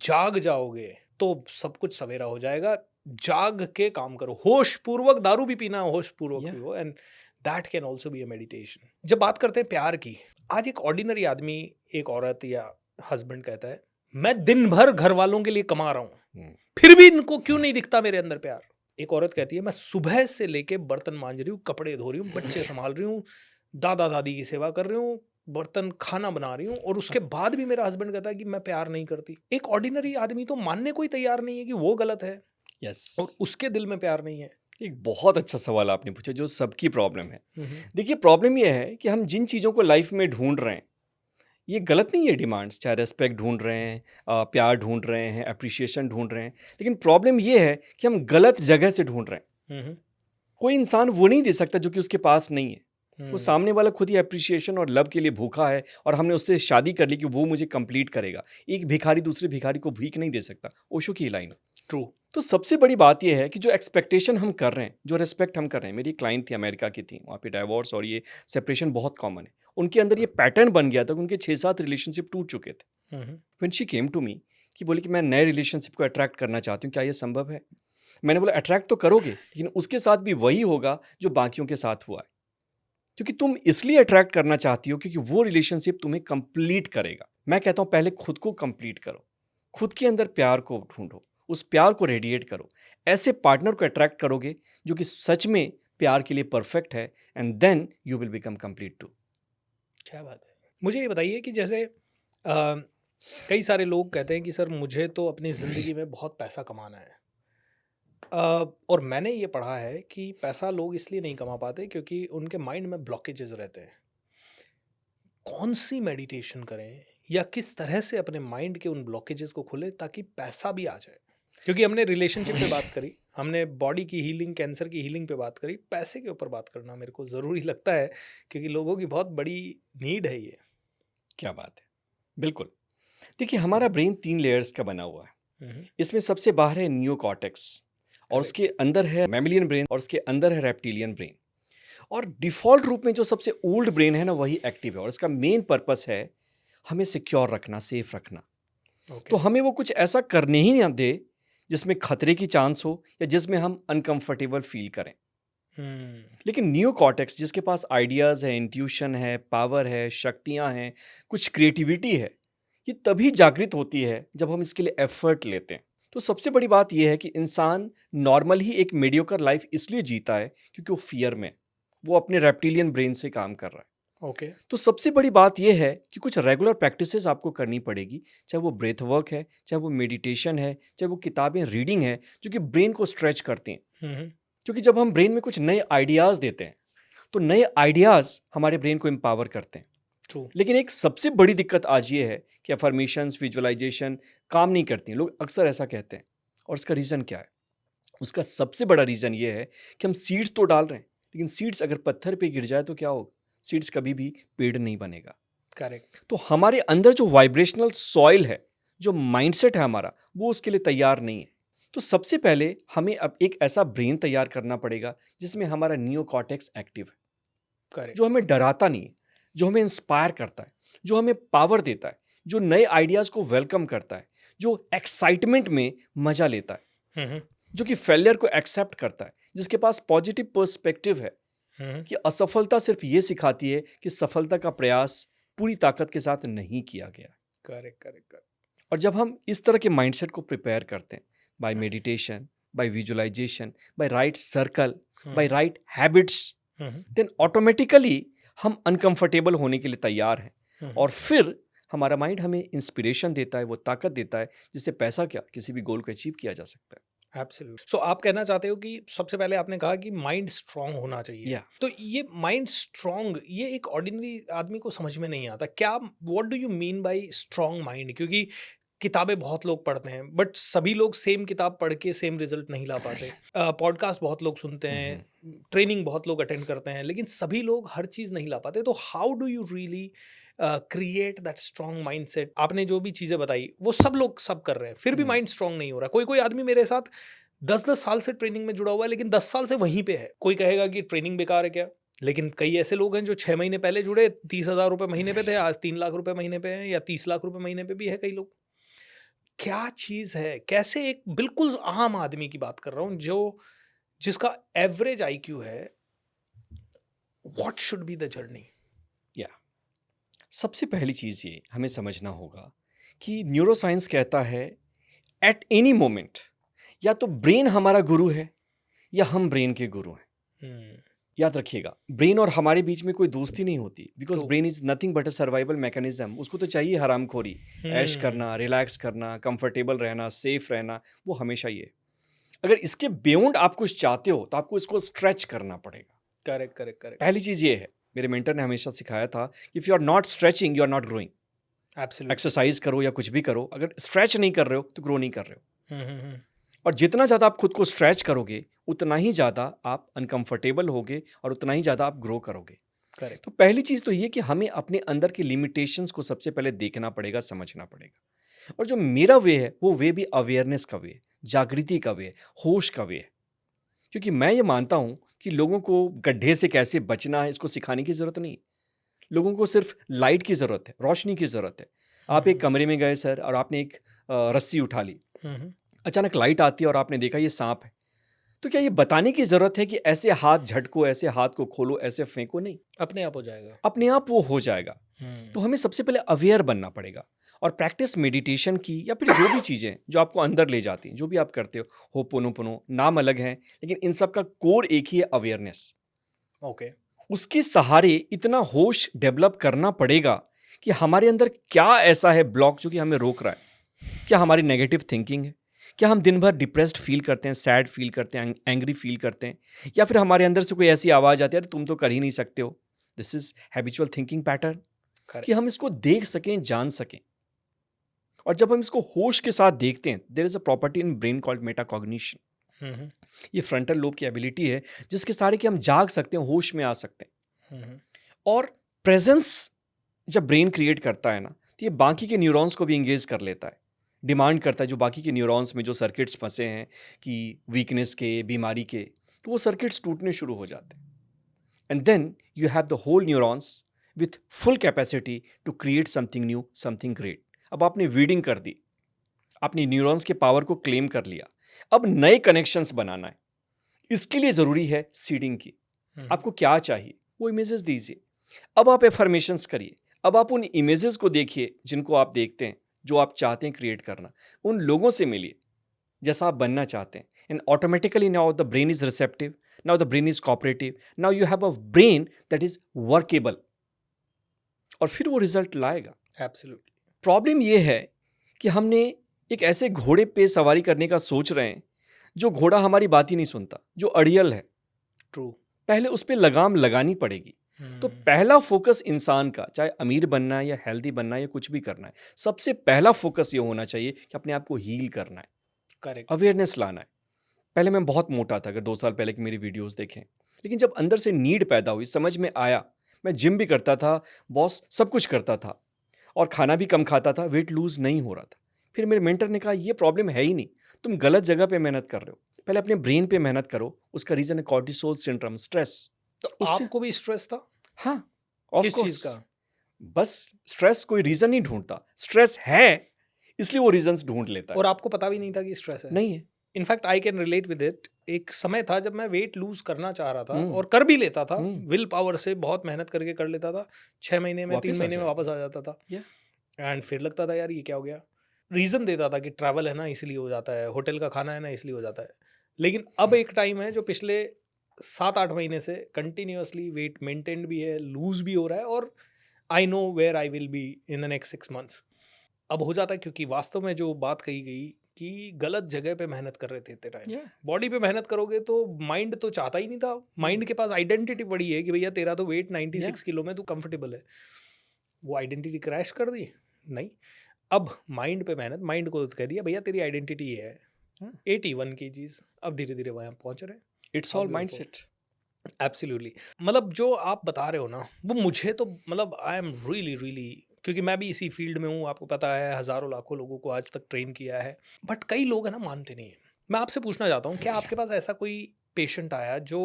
जाग जाओगे तो सब कुछ सवेरा हो जाएगा। जाग के काम करो, होश पूर्वक। दारू भी पीना होश पूर्वक Yeah. पियो, and that can also be a meditation. जब बात करते हैं प्यार की, आज एक ऑर्डिनरी आदमी, एक औरत या हस्बैंड कहता है, मैं दिन भर घर वालों के लिए कमा रहा हूँ, फिर भी इनको क्यों नहीं दिखता मेरे अंदर प्यार। एक औरत कहती है, मैं सुबह से लेके बर्तन मांज रही हूँ, कपड़े धो रही हूँ, बच्चे संभाल रही हूँ, दादा दादी की सेवा कर रही हूँ, बर्तन खाना बना रही हूँ, और उसके बाद भी मेरा हस्बैंड कहता है कि मैं प्यार नहीं करती। एक ऑर्डिनरी आदमी तो मानने को ही तैयार नहीं है कि वो गलत है, यस। और उसके दिल में प्यार नहीं है। एक बहुत अच्छा सवाल आपने पूछा, जो सबकी प्रॉब्लम है। देखिए, प्रॉब्लम ये है कि हम जिन चीज़ों को लाइफ में ढूंढ रहे हैं, ये गलत नहीं है डिमांड्स। चाहे रेस्पेक्ट ढूंढ रहे हैं, प्यार ढूंढ रहे हैं, अप्रिशिएशन ढूंढ रहे हैं, लेकिन प्रॉब्लम ये है कि हम गलत जगह से ढूंढ रहे हैं। कोई इंसान वो नहीं दे सकता जो कि उसके पास नहीं है। वो सामने वाला खुद ही अप्रिशिएशन और लव के लिए भूखा है, और हमने उससे शादी कर ली कि वो मुझे कंप्लीट करेगा। एक भिखारी दूसरे भिखारी को भीख नहीं दे सकता। ओशो की लाइन। ट्रू। तो सबसे बड़ी बात यह है कि जो एक्सपेक्टेशन हम कर रहे हैं, जो रिस्पेक्ट हम कर रहे हैं। मेरी क्लाइंट थी, अमेरिका की थी, वहाँ पे डाइवोर्स और ये सेपरेशन बहुत कॉमन है। उनके अंदर ये पैटर्न बन गया था कि उनके 6-7 रिलेशनशिप टूट चुके थे। When she came to me, कि बोली कि मैं नए रिलेशनशिप को अट्रैक्ट करना चाहती हूँ, क्या ये संभव है? मैंने बोला अट्रैक्ट तो करोगे, लेकिन उसके साथ भी वही होगा जो बाकियों के साथ हुआ है। क्योंकि तुम इसलिए अट्रैक्ट करना चाहती हो क्योंकि वो रिलेशनशिप तुम्हें कंप्लीट करेगा। मैं कहता हूँ पहले खुद को कंप्लीट करो, खुद के अंदर प्यार को ढूंढो, उस प्यार को रेडिएट करो। ऐसे पार्टनर को अट्रैक्ट करोगे जो कि सच में प्यार के लिए परफेक्ट है, and then you will become complete too. क्या बात है। मुझे ये बताइए कि जैसे कई सारे लोग कहते हैं कि सर मुझे तो अपनी ज़िंदगी में बहुत पैसा कमाना है, और मैंने ये पढ़ा है कि पैसा लोग इसलिए नहीं कमा पाते क्योंकि उनके माइंड में ब्लॉकेजेस रहते हैं। कौन सी मेडिटेशन करें, या किस तरह से अपने माइंड के उन ब्लॉकेजेस को खोलें ताकि पैसा भी आ जाए? क्योंकि हमने रिलेशनशिप पे बात करी, हमने बॉडी की हीलिंग, कैंसर की हीलिंग पे बात करी, पैसे के ऊपर बात करना मेरे को ज़रूरी लगता है क्योंकि लोगों की बहुत बड़ी नीड है ये। क्या बात है, बिल्कुल। देखिए, हमारा ब्रेन 3 लेयर्स का बना हुआ है। इसमें सबसे बाहर है नियोकॉर्टेक्स, और उसके अंदर है मैमिलियन ब्रेन, और उसके अंदर है रेप्टिलियन ब्रेन। और डिफ़ॉल्ट रूप में जो सबसे ओल्ड ब्रेन है ना, वही एक्टिव है, और इसका मेन पर्पस है हमें सिक्योर रखना, सेफ रखना। तो हमें वो कुछ ऐसा करने ही ना दे जिसमें खतरे की चांस हो, या जिसमें हम अनकंफर्टेबल फील करें। लेकिन नियोकॉर्टेक्स, जिसके पास आइडियाज़ है, इंट्यूशन है, पावर है, शक्तियाँ हैं, कुछ क्रिएटिविटी है, ये तभी जागृत होती है जब हम इसके लिए एफर्ट लेते हैं। तो सबसे बड़ी बात यह है कि इंसान नॉर्मल ही एक मीडियोकर लाइफ इसलिए जीता है क्योंकि वो फियर में, वो अपने रेप्टिलियन ब्रेन से काम कर रहा है। ओके। तो सबसे बड़ी बात यह है कि कुछ रेगुलर प्रैक्टिसेस आपको करनी पड़ेगी, चाहे वो ब्रेथ वर्क है, चाहे वो मेडिटेशन है, चाहे वो किताबें रीडिंग है, जो कि ब्रेन को स्ट्रेच करती हैं। क्योंकि जब हम ब्रेन में कुछ नए आइडियाज़ देते हैं, तो नए आइडियाज़ हमारे ब्रेन को एम्पावर करते हैं। ट्रू। लेकिन एक सबसे बड़ी दिक्कत आज ये है कि अफर्मेशंस, विजुअलाइजेशन काम नहीं करती हैं। लोग अक्सर ऐसा कहते हैं, और उसका रीज़न क्या है? उसका सबसे बड़ा रीज़न ये है कि हम सीड्स तो डाल रहे हैं, लेकिन सीड्स अगर पत्थर पे गिर जाए तो क्या होगा? सीड्स कभी भी पेड़ नहीं बनेगा। करेक्ट। तो हमारे अंदर जो वाइब्रेशनल सॉइल है, जो माइंडसेट है हमारा वो उसके लिए तैयार नहीं है। तो सबसे पहले हमें अब एक ऐसा ब्रेन तैयार करना पड़ेगा जिसमें हमारा नियोकॉर्टेक्स एक्टिव है, करेक्ट। जो हमें डराता नहीं है, जो हमें इंस्पायर करता है, जो हमें पावर देता है, जो नए आइडियाज़ को वेलकम करता है, जो एक्साइटमेंट में मजा लेता है, जो कि फेलियर को एक्सेप्ट करता है, जिसके पास पॉजिटिव पर्सपेक्टिव है कि असफलता सिर्फ ये सिखाती है कि सफलता का प्रयास पूरी ताकत के साथ नहीं किया गया। Correct correct correct. और जब हम इस तरह के माइंडसेट को प्रिपेयर करते हैं by meditation, by visualisation, by right circle, by right habits, then automatically हम अनकंफर्टेबल होने के लिए तैयार हैं। और फिर हमारा माइंड हमें इंस्पिरेशन देता है, वो ताकत देता है जिससे पैसा क्या किसी भी गोल को अचीव किया जा सकता है। एब्सोल्यूट। सो आप कहना चाहते हो कि सबसे पहले आपने कहा कि माइंड स्ट्रांग होना चाहिए। Yeah. तो ये माइंड स्ट्रांग ये एक ऑर्डिनरी आदमी को समझ में नहीं आता क्या, what do you mean by strong mind? क्योंकि किताबें बहुत लोग पढ़ते हैं बट सभी लोग सेम किताब पढ़ के सेम रिजल्ट नहीं ला पाते। पॉडकास्ट बहुत लोग सुनते हैं, ट्रेनिंग बहुत लोग अटेंड करते हैं, लेकिन सभी लोग हर चीज़ नहीं ला पाते। तो how do you really create that strong mindset? आपने जो भी चीज़ें बताई वो सब लोग सब कर रहे हैं, फिर भी माइंड स्ट्रांग नहीं हो रहा। कोई कोई आदमी मेरे साथ 10-10 साल से ट्रेनिंग में जुड़ा हुआ है लेकिन 10 साल से वहीं पे है। कोई कहेगा कि ट्रेनिंग बेकार है क्या, लेकिन कई ऐसे लोग हैं जो 6 महीने पहले जुड़े 30,000 रुपये महीने पे थे, आज 3 लाख रुपए महीने पे हैं, या 30 लाख रुपए महीने पे भी है कई लोग। क्या चीज़ है? कैसे एक बिल्कुल आम आदमी की बात कर रहा हूँ जो जिसका एवरेज आईक्यू है, what should be the journey? या सबसे पहली चीज़ ये हमें समझना होगा कि न्यूरोसाइंस कहता है एट एनी मोमेंट या तो ब्रेन हमारा गुरु है या हम ब्रेन के गुरु हैं। याद रखिएगा, ब्रेन और हमारे बीच में कोई दोस्ती नहीं होती, because True. Brain is nothing but a survival mechanism. उसको तो चाहिए हरामखोरी, ऐश करना, रिलैक्स करना, कंफर्टेबल रहना, सेफ रहना, वो हमेशा ही है। अगर इसके बियॉन्ड आप कुछ चाहते हो तो आपको इसको स्ट्रेच करना पड़ेगा। Correct correct correct. पहली चीज़ ये है, मेरे मेंटर ने हमेशा सिखाया था, if you are not stretching you are not growing. Absolutely. Exercise करो या कुछ भी करो, अगर स्ट्रेच नहीं कर रहे हो तो ग्रो नहीं कर रहे हो। और जितना ज़्यादा आप खुद को स्ट्रेच करोगे उतना ही ज़्यादा आप अनकंफर्टेबल होगे और उतना ही ज़्यादा आप ग्रो करोगे। करेक्ट। तो पहली चीज़ तो ये कि हमें अपने अंदर के लिमिटेशंस को सबसे पहले देखना पड़ेगा, समझना पड़ेगा। और जो मेरा वे है वो वे भी अवेयरनेस का वे है, जागृति का वे है, होश का वे है। क्योंकि मैं ये मानता हूँ कि लोगों को गड्ढे से कैसे बचना है इसको सिखाने की ज़रूरत नहीं। लोगों को सिर्फ लाइट की ज़रूरत है, रोशनी की ज़रूरत है। आप एक कमरे में गए सर और आपने एक रस्सी उठा ली, अचानक लाइट आती है और आपने देखा ये सांप है, तो क्या ये बताने की ज़रूरत है कि ऐसे हाथ झटको, ऐसे हाथ को खोलो, ऐसे फेंको? नहीं, अपने आप हो जाएगा। अपने आप वो हो जाएगा। तो हमें सबसे पहले अवेयर बनना पड़ेगा और प्रैक्टिस मेडिटेशन की या फिर जो भी चीज़ें जो आपको अंदर ले जाती हैं, जो भी आप करते हो, होपोनोपोनो, नाम अलग हैं लेकिन इन सब का कोर एक ही है, अवेयरनेस। ओके। उसके सहारे इतना होश डेवलप करना पड़ेगा कि हमारे अंदर क्या ऐसा है ब्लॉक जो कि हमें रोक रहा है। क्या हमारी नेगेटिव थिंकिंग है? क्या हम दिन भर डिप्रेस्ड फील करते हैं, सैड फील करते हैं, एंग्री फील करते हैं? या फिर हमारे अंदर से कोई ऐसी आवाज़ आती है अरे तुम तो कर ही नहीं सकते हो? This is habitual thinking pattern. कि हम इसको देख सकें, जान सकें। और जब हम इसको होश के साथ देखते हैं, there is a property in brain called metacognition. ये फ्रंटल लोब की एबिलिटी है जिसके सहारे कि हम जाग सकते हैं, होश में आ सकते हैं। और प्रेजेंस जब ब्रेन क्रिएट करता है ना, तो ये बाकी के न्यूरॉन्स को भी इंगेज कर लेता है, डिमांड करता है। जो बाकी के न्यूरॉन्स में जो सर्किट्स फंसे हैं कि वीकनेस के, बीमारी के, तो वो सर्किट्स टूटने शुरू हो जाते हैं। And then you have the whole neurons with full capacity to create something new, something great. अब आपने वीडिंग कर दी, अपनी न्यूरॉन्स के पावर को क्लेम कर लिया, अब नए कनेक्शंस बनाना है। इसके लिए ज़रूरी है सीडिंग की। आपको क्या चाहिए वो इमेजेस दीजिए। अब आप एफर्मेशंस करिए। अब आप उन इमेजेस को देखिए जिनको आप देखते हैं, जो आप चाहते हैं क्रिएट करना। उन लोगों से मिलिए जैसा आप बनना चाहते हैं। And automatically now the brain is receptive, now the brain is cooperative, now you have a brain that is workable, और फिर वो रिजल्ट लाएगा। एब्सोल्युटली। प्रॉब्लम ये है कि हमने एक ऐसे घोड़े पे सवारी करने का सोच रहे हैं जो घोड़ा हमारी बात ही नहीं सुनता, जो अड़ियल है। ट्रू। पहले उस पर लगाम लगानी पड़ेगी। तो पहला फोकस इंसान का, चाहे अमीर बनना है या हेल्दी बनना है या कुछ भी करना है, सबसे पहला फोकस ये होना चाहिए कि अपने आप को हील करना है, करेक्ट। अवेयरनेस लाना है। पहले मैं बहुत मोटा था, अगर 2 साल पहले की मेरी वीडियोस देखें, लेकिन जब अंदर से नीड पैदा हुई, समझ में आया, मैं जिम भी करता था, बॉस सब कुछ करता था और खाना भी कम खाता था, वेट लूज नहीं हो रहा था। फिर मेरे मेंटर ने कहा ये प्रॉब्लम है ही नहीं, तुम गलत जगह पे मेहनत कर रहे हो, पहले अपने ब्रेन पे मेहनत करो। उसका रीज़न है कॉर्टिसोल सिंड्रोम, स्ट्रेस। तो उससे आपको भी स्ट्रेस था? हाँ, ऑफ किस चीज़ कोर्स। का? बस स्ट्रेस कोई रीज़न नहीं ढूंढता, स्ट्रेस है इसलिए वो रीजंस ढूंढ लेता है। और आपको पता भी नहीं था कि स्ट्रेस है? नहीं है। In fact I can relate with it. एक समय था जब मैं वेट लूज करना चाह रहा था हम्म, और कर भी लेता था, हम्म, विल पावर से बहुत मेहनत करके कर लेता था। 6 महीने में, तीन वापस आ महीने में जाएगा। वापस आ जाता था। या एंड फिर लगता था यार ये क्या हो गया। रीज़न देता था कि ट्रैवल है ना इसलिए हो जाता है, होटल का खाना है ना इसलिए हो जाता है। लेकिन अब एक टाइम है जो पिछले 7-8 महीने से कंटिन्यूअसली वेट मेंटेन भी है, लूज भी हो रहा है, और I know where I will be in the next 6 months. अब हो जाता है क्योंकि वास्तव में जो बात कही गई कि गलत जगह पे मेहनत कर रहे थे इतने टाइम। या बॉडी पे मेहनत करोगे तो माइंड तो चाहता ही नहीं था। माइंड के पास आइडेंटिटी पड़ी है कि भैया तेरा तो वेट 96 किलो में, तू कंफर्टेबल है। वो आइडेंटिटी क्रैश कर दी? नहीं। अब माइंड पे मेहनत, माइंड को कह दिया भैया तेरी आइडेंटिटी ये है 81 kgs। अब धीरे धीरे वहाँ पहुँच रहे हैं। It's all mindset. एब्सोल्युटली। मतलब जो आप बता रहे हो ना, वो मुझे तो मतलब आई एम रियली रियली, क्योंकि मैं भी इसी फील्ड में हूँ, आपको पता है, हज़ारों लाखों लोगों को आज तक ट्रेन किया है। बट कई लोग हैं ना मानते नहीं हैं। मैं आपसे पूछना चाहता हूँ, क्या आपके पास ऐसा कोई पेशेंट आया जो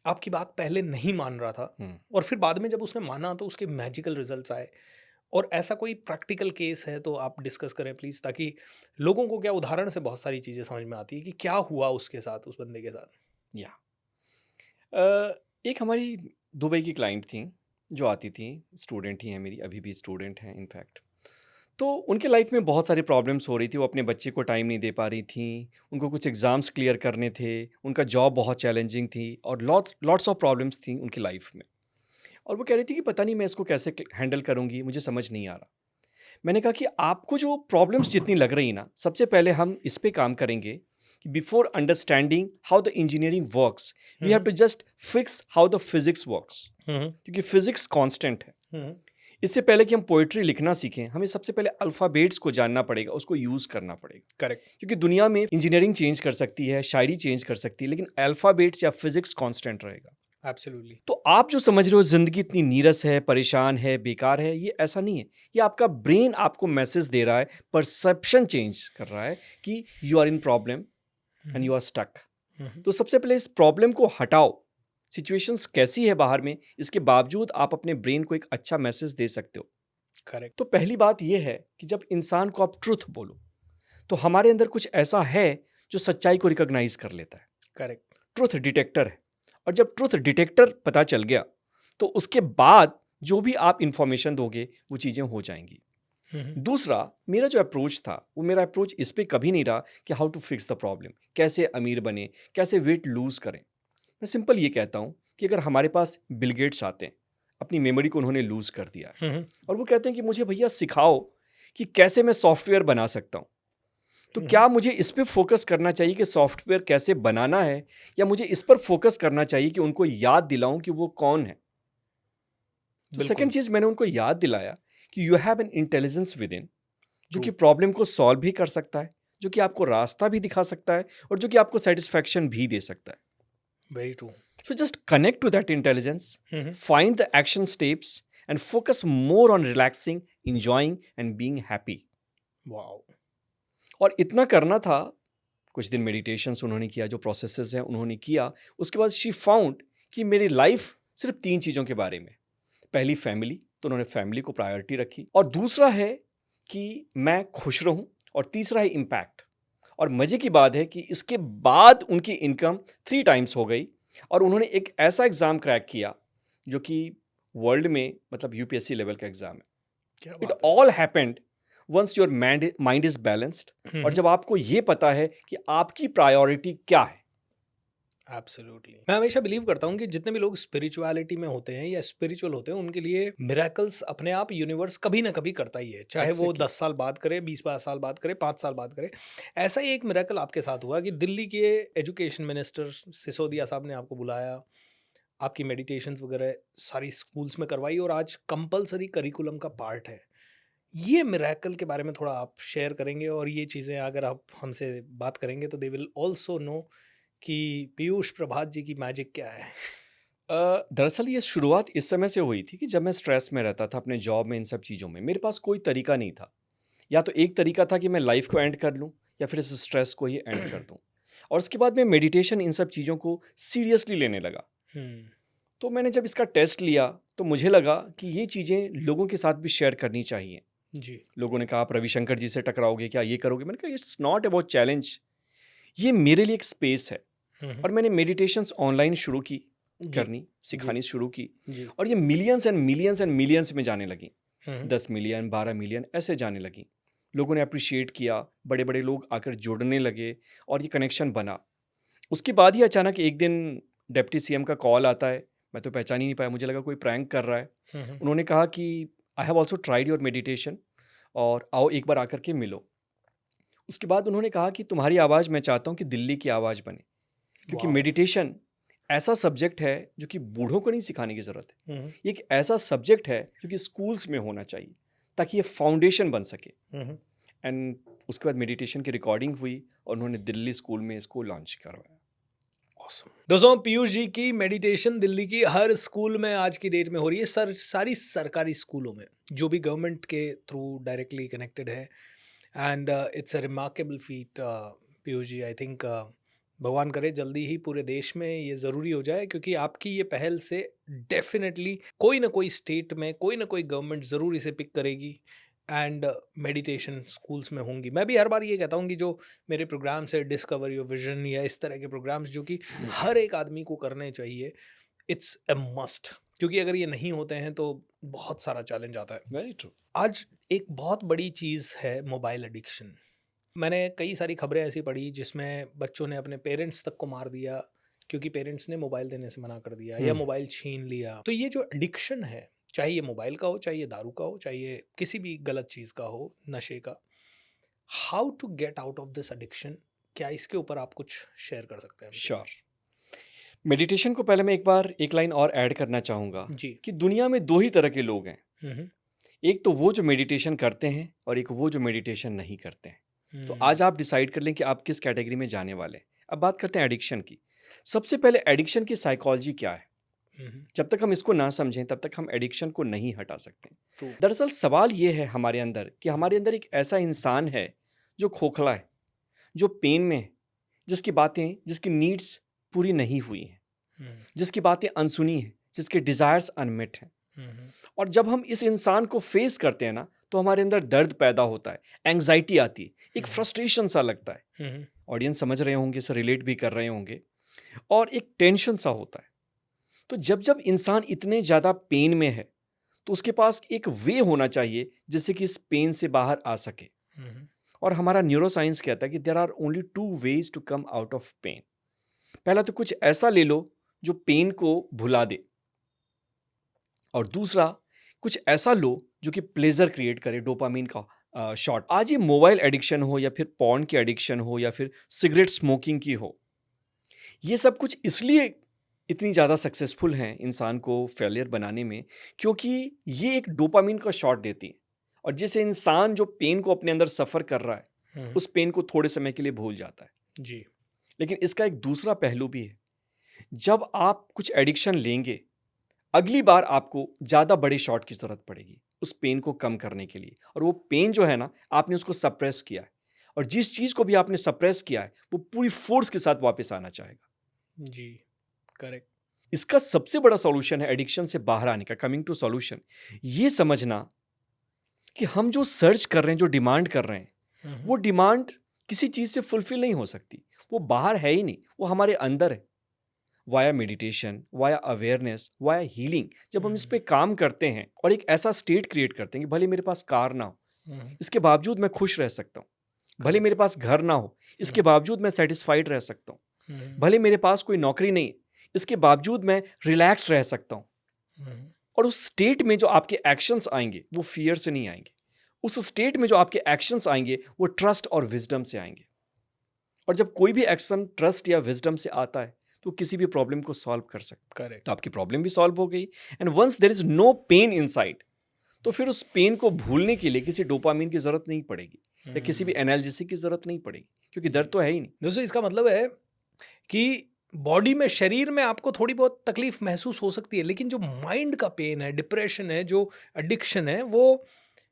आपकी बात पहले नहीं मान रहा था और फिर बाद में जब उसने माना तो उसके मैजिकल रिजल्ट्स आए? और ऐसा कोई प्रैक्टिकल केस है तो आप डिस्कस करें प्लीज़, ताकि लोगों को क्या उदाहरण से बहुत सारी चीज़ें समझ में आती है कि क्या हुआ उसके साथ, उस बंदे के साथ। या एक हमारी दुबई की क्लाइंट थी जो आती थी, स्टूडेंट ही हैं मेरी, अभी भी स्टूडेंट हैं इनफैक्ट। तो उनके लाइफ में बहुत सारी प्रॉब्लम्स हो रही थी, वो अपने बच्चे को टाइम नहीं दे पा रही थी, उनको कुछ एग्ज़ाम्स क्लियर करने थे, उनका जॉब बहुत चैलेंजिंग थी और लॉट्स लॉट्स ऑफ प्रॉब्लम्स थी उनकी लाइफ में। और वो कह रही थी कि पता नहीं मैं इसको कैसे हैंडल करूँगी, मुझे समझ नहीं आ रहा। मैंने कहा कि आपको जो प्रॉब्लम्स जितनी लग रही ना, सबसे पहले हम इस पे काम करेंगे कि before understanding how the engineering works we have to just fix how the physics works, क्योंकि फिजिक्स कांस्टेंट है। इससे पहले कि हम पोइट्री लिखना सीखें, हमें सबसे पहले अल्फ़ाबेट्स को जानना पड़ेगा, उसको यूज़ करना पड़ेगा। करेक्ट। क्योंकि दुनिया में इंजीनियरिंग चेंज कर सकती है, शायरी चेंज कर सकती है, लेकिन अल्फ़ाबेट्स या फिजिक्स कांस्टेंट रहेगा। एब्सोल्युटली। तो आप जो समझ रहे हो ज़िंदगी इतनी नीरस है, परेशान है, बेकार है, ये ऐसा नहीं है। ये आपका ब्रेन आपको मैसेज दे रहा है, परसेप्शन चेंज कर रहा है कि you are in problem and you are stuck. तो सबसे पहले इस प्रॉब्लम को हटाओ। सिचुएशंस कैसी है बाहर में, इसके बावजूद आप अपने ब्रेन को एक अच्छा मैसेज दे सकते हो। करेक्ट। तो पहली बात यह है कि जब इंसान को आप ट्रुथ बोलो, तो हमारे अंदर कुछ ऐसा है जो सच्चाई को रिकॉग्नाइज कर लेता है। करेक्ट। ट्रुथ डिटेक्टर है। और जब ट्रुथ डिटेक्टर पता चल गया, तो उसके बाद जो भी आप इंफॉर्मेशन दोगे वो चीज़ें हो जाएंगी। दूसरा, मेरा जो अप्रोच था, वो मेरा अप्रोच इस पे कभी नहीं रहा कि how to fix the problem, कैसे अमीर बने, कैसे वेट लूज करें। मैं सिंपल ये कहता हूँ कि अगर हमारे पास बिल गेट्स आते हैं, अपनी मेमोरी को उन्होंने लूज कर दिया है, और वो कहते हैं कि मुझे भैया सिखाओ कि कैसे मैं सॉफ्टवेयर बना सकता हूँ, तो क्या मुझे इस पे फोकस करना चाहिए कि सॉफ्टवेयर कैसे बनाना है, या मुझे इस पर फोकस करना चाहिए कि उनको याद दिलाऊं कि वो कौन है? तो सेकंड चीज मैंने उनको याद दिलाया कि you have an intelligence with in, जो कि प्रॉब्लम को सॉल्व भी कर सकता है, जो कि आपको रास्ता भी दिखा सकता है, और जो कि आपको सेटिस्फैक्शन भी दे सकता है। Very true. So just connect to that intelligence, find the action steps, and focus more on relaxing, enjoying, and being happy. Wow. और इतना करना था। कुछ दिन मेडिटेशंस उन्होंने किया, जो प्रोसेसेस हैं उन्होंने किया। उसके बाद शी फाउंड कि मेरी लाइफ सिर्फ 3 चीज़ों के बारे में। पहली फैमिली, तो उन्होंने फैमिली को प्रायोरिटी रखी, और दूसरा है कि मैं खुश रहूं, और तीसरा है इम्पैक्ट। और मज़े की बात है कि इसके बाद उनकी इनकम 3 टाइम्स हो गई, और उन्होंने एक ऐसा एग्ज़ाम क्रैक किया जो कि वर्ल्ड में मतलब यूपीएससी लेवल का एग्ज़ाम है। It all happened once your mind is balanced, और जब आपको ये पता है कि आपकी प्रायोरिटी क्या है। एब्सोल्युटली। मैं हमेशा बिलीव करता हूँ कि जितने भी लोग स्पिरिचुअलिटी में होते हैं या स्पिरिचुअल होते हैं, उनके लिए मिरेकल्स अपने आप यूनिवर्स कभी ना कभी करता ही है, चाहे वो 10 साल बाद करे, 20 साल बाद करे, 5 साल बाद करे। ऐसा ही एक मिरेकल आपके साथ हुआ कि दिल्ली के एजुकेशन मिनिस्टर सिसोदिया साहब ने आपको बुलाया, आपकी मेडिटेशंस वगैरह सारी स्कूल्स में करवाई, और आज कंपलसरी करिकुलम का पार्ट है। ये मिरेकल के बारे में थोड़ा आप शेयर करेंगे, और ये चीज़ें अगर आप हमसे बात करेंगे तो दे विल ऑल्सो नो कि पीयूष प्रभात जी की मैजिक क्या है। दरअसल ये शुरुआत इस समय से हुई थी कि जब मैं स्ट्रेस में रहता था अपने जॉब में, इन सब चीज़ों में मेरे पास कोई तरीका नहीं था। या तो एक तरीका था कि मैं लाइफ को एंड कर लूँ या फिर इस स्ट्रेस को ही एंड कर दूँ। और उसके बाद मैं मेडिटेशन इन सब चीज़ों को सीरियसली लेने लगा। तो मैंने जब इसका टेस्ट लिया तो मुझे लगा कि ये चीज़ें लोगों के साथ भी शेयर करनी चाहिए। जी। लोगों ने कहा आप रविशंकर जी से टकराओगे क्या, ये करोगे? मैंने कहा इट्स नॉट अबाउट चैलेंज, ये मेरे लिए एक स्पेस है। और मैंने मेडिटेशंस ऑनलाइन शुरू की करनी, सिखानी शुरू की, और ये millions and millions and millions में जाने लगी। 10 मिलियन 12 मिलियन ऐसे जाने लगी। लोगों ने अप्रिशिएट किया, बड़े बड़े लोग आकर जुड़ने लगे और ये कनेक्शन बना। उसके बाद ही अचानक एक दिन डिप्टी सीएम का कॉल आता है। मैं तो पहचान ही नहीं पाया, मुझे लगा कोई प्रैंक कर रहा है। उन्होंने कहा कि I have also tried your meditation और आओ एक बार आकर के मिलो। उसके बाद उन्होंने कहा कि तुम्हारी आवाज़ मैं चाहता हूँ कि दिल्ली की आवाज़ बने, क्योंकि मेडिटेशन ऐसा सब्जेक्ट है जो कि बूढ़ों को नहीं सिखाने की ज़रूरत है। ये एक ऐसा सब्जेक्ट है जो कि स्कूल्स में होना चाहिए ताकि ये फाउंडेशन बन सके। एंड उसके बाद मेडिटेशन की रिकॉर्डिंग हुई और उन्होंने दिल्ली स्कूल में इसको लॉन्च करवाया। दोस्तों, पीयूष जी की मेडिटेशन दिल्ली की हर स्कूल में आज की डेट में हो रही है, सारी सरकारी स्कूलों में जो भी गवर्नमेंट के थ्रू डायरेक्टली कनेक्टेड है। And it's a remarkable feat Piyush ji. I think भगवान करे जल्दी ही पूरे देश में ये ज़रूरी हो जाए, क्योंकि आपकी ये पहल से डेफिनेटली कोई ना कोई स्टेट में कोई ना कोई गवर्नमेंट ज़रूर इसे पिक करेगी एंड मेडिटेशन स्कूल्स में होंगी। मैं भी हर बार ये कहता हूँ कि जो मेरे प्रोग्राम्स है, डिस्कवर योर विजन या इस तरह के प्रोग्राम्स जो कि हर एक आदमी को करने चाहिए, इट्स अ मस्ट, क्योंकि अगर ये नहीं होते हैं तो बहुत सारा चैलेंज आता है। Very true. आज एक बहुत बड़ी चीज़ है मोबाइल एडिक्शन। मैंने कई सारी खबरें ऐसी पढ़ी जिसमें बच्चों ने अपने पेरेंट्स तक को मार दिया क्योंकि पेरेंट्स ने मोबाइल देने से मना कर दिया या मोबाइल छीन लिया। तो ये जो एडिक्शन है, चाहे ये मोबाइल का हो, चाहे ये दारू का हो, चाहे ये किसी भी गलत चीज़ का हो, नशे का, how to get out of this addiction, क्या इसके ऊपर आप कुछ शेयर कर सकते हैं? श्योर। मेडिटेशन को पहले मैं एक बार एक लाइन और ऐड करना चाहूँगा जी। कि दुनिया में दो ही तरह के लोग हैं। हम्म, एक तो वो जो मेडिटेशन करते हैं और एक वो जो मेडिटेशन नहीं करते हैं। तो आज आप डिसाइड कर लें कि आप किस कैटेगरी में जाने वाले हैं। अब बात करते हैं एडिक्शन की। सबसे पहले एडिक्शन की साइकोलॉजी क्या है। जब तक हम इसको ना समझें तब तक हम एडिक्शन को नहीं हटा सकते। दरअसल सवाल ये है हमारे अंदर कि हमारे अंदर एक ऐसा इंसान है जो खोखला है, जो पेन में है, जिसकी नीड्स पूरी नहीं हुई हैं, जिसकी बातें अनसुनी हैं, जिसके डिज़ायर्स अनमेट हैं। और जब हम इस इंसान को फेस करते हैं ना, तो हमारे अंदर दर्द पैदा होता है, एंग्जाइटी आती है, एक फ्रस्ट्रेशन सा लगता है। ऑडियंस समझ रहे होंगे, इसे रिलेट भी कर रहे होंगे, और एक टेंशन सा होता है। तो जब इंसान इतने ज़्यादा पेन में है तो उसके पास एक वे होना चाहिए जिससे कि इस पेन से बाहर आ सके। और हमारा न्यूरोसाइंस कहता है कि there are only 2 ways to come out of pain. पहला तो कुछ ऐसा ले लो जो पेन को भुला दे, और दूसरा कुछ ऐसा लो जो कि प्लेजर क्रिएट करे, डोपामिन का शॉट। आज ये मोबाइल एडिक्शन हो या फिर पॉर्न की एडिक्शन हो या फिर सिगरेट स्मोकिंग की हो, ये सब कुछ इसलिए इतनी ज़्यादा सक्सेसफुल हैं इंसान को फेलियर बनाने में क्योंकि ये एक डोपामिन का शॉट देती है, और जिसे इंसान जो पेन को अपने अंदर सफ़र कर रहा है उस पेन को थोड़े समय के लिए भूल जाता है। जी। लेकिन इसका एक दूसरा पहलू भी है। जब आप कुछ एडिक्शन लेंगे, अगली बार आपको ज़्यादा बड़े शॉट की ज़रूरत पड़ेगी उस पेन को कम करने के लिए। और वो पेन जो है ना, आपने उसको सप्रेस किया है, और जिस चीज़ को भी आपने सप्रेस किया है वो पूरी फोर्स के साथ वापस आना चाहेगा। जी, करेक्ट। इसका सबसे बड़ा सॉल्यूशन है एडिक्शन से बाहर आने का। कमिंग टू सॉल्यूशन, ये समझना कि हम जो सर्च कर रहे हैं, जो डिमांड कर रहे हैं, वो डिमांड किसी चीज़ से फुलफिल नहीं हो सकती। वो बाहर है ही नहीं, वो हमारे अंदर है। Via meditation, via awareness, via healing, जब हम इस पे काम करते हैं और एक ऐसा स्टेट क्रिएट करते हैं कि भले मेरे पास कार ना हो, इसके बावजूद मैं खुश रह सकता हूँ। भले मेरे पास घर ना हो, इसके बावजूद मैं सेटिस्फाइड रह सकता हूँ। भले मेरे पास कोई नौकरी नहीं, इसके बावजूद मैं रिलैक्स्ड रह सकता हूँ। और उस स्टेट में जो आपके एक्शंस आएंगे वो फियर से नहीं आएंगे। उस स्टेट में जो आपके एक्शंस आएंगे वो ट्रस्ट और विजडम से आएंगे। और जब कोई भी एक्शन ट्रस्ट या विजडम से आता है तो किसी भी प्रॉब्लम को सॉल्व कर सकता है। करेक्ट। तो आपकी प्रॉब्लम भी सॉल्व हो गई। And once there is no pain inside, तो फिर उस पेन को भूलने के लिए किसी डोपामिन की जरूरत नहीं पड़ेगी या किसी भी एनाल्जेसिक की जरूरत नहीं पड़ेगी, क्योंकि दर्द तो है ही नहीं। दोस्तों, इसका मतलब है कि बॉडी में, शरीर में आपको थोड़ी बहुत तकलीफ महसूस हो सकती है, लेकिन जो माइंड का पेन है, डिप्रेशन है, जो एडिक्शन है, वो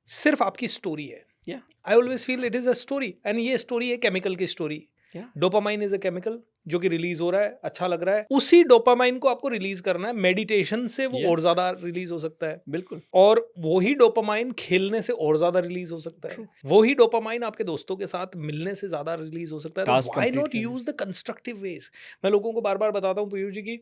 सिर्फ आपकी स्टोरी है। Yeah. I always feel it is a story, and ये स्टोरी है केमिकल की story. Yeah. Dopamine is a chemical जो कि रिलीज हो रहा है, अच्छा लग रहा है, उसी डोपामाइन को आपको रिलीज करना है. मेडिटेशन से वो Yeah. और ज्यादा रिलीज हो सकता है, बिल्कुल. और वही डोपामाइन खेलने से और ज्यादा रिलीज हो सकता है. वही डोपामाइन आपके दोस्तों के साथ मिलने से ज्यादा रिलीज हो सकता है. Task तो व्हाई complete नॉट करने यूज द कंस्ट्रक्टिव वेज. मैं लोगों को बार बार बताता हूँ पीयूष जी की,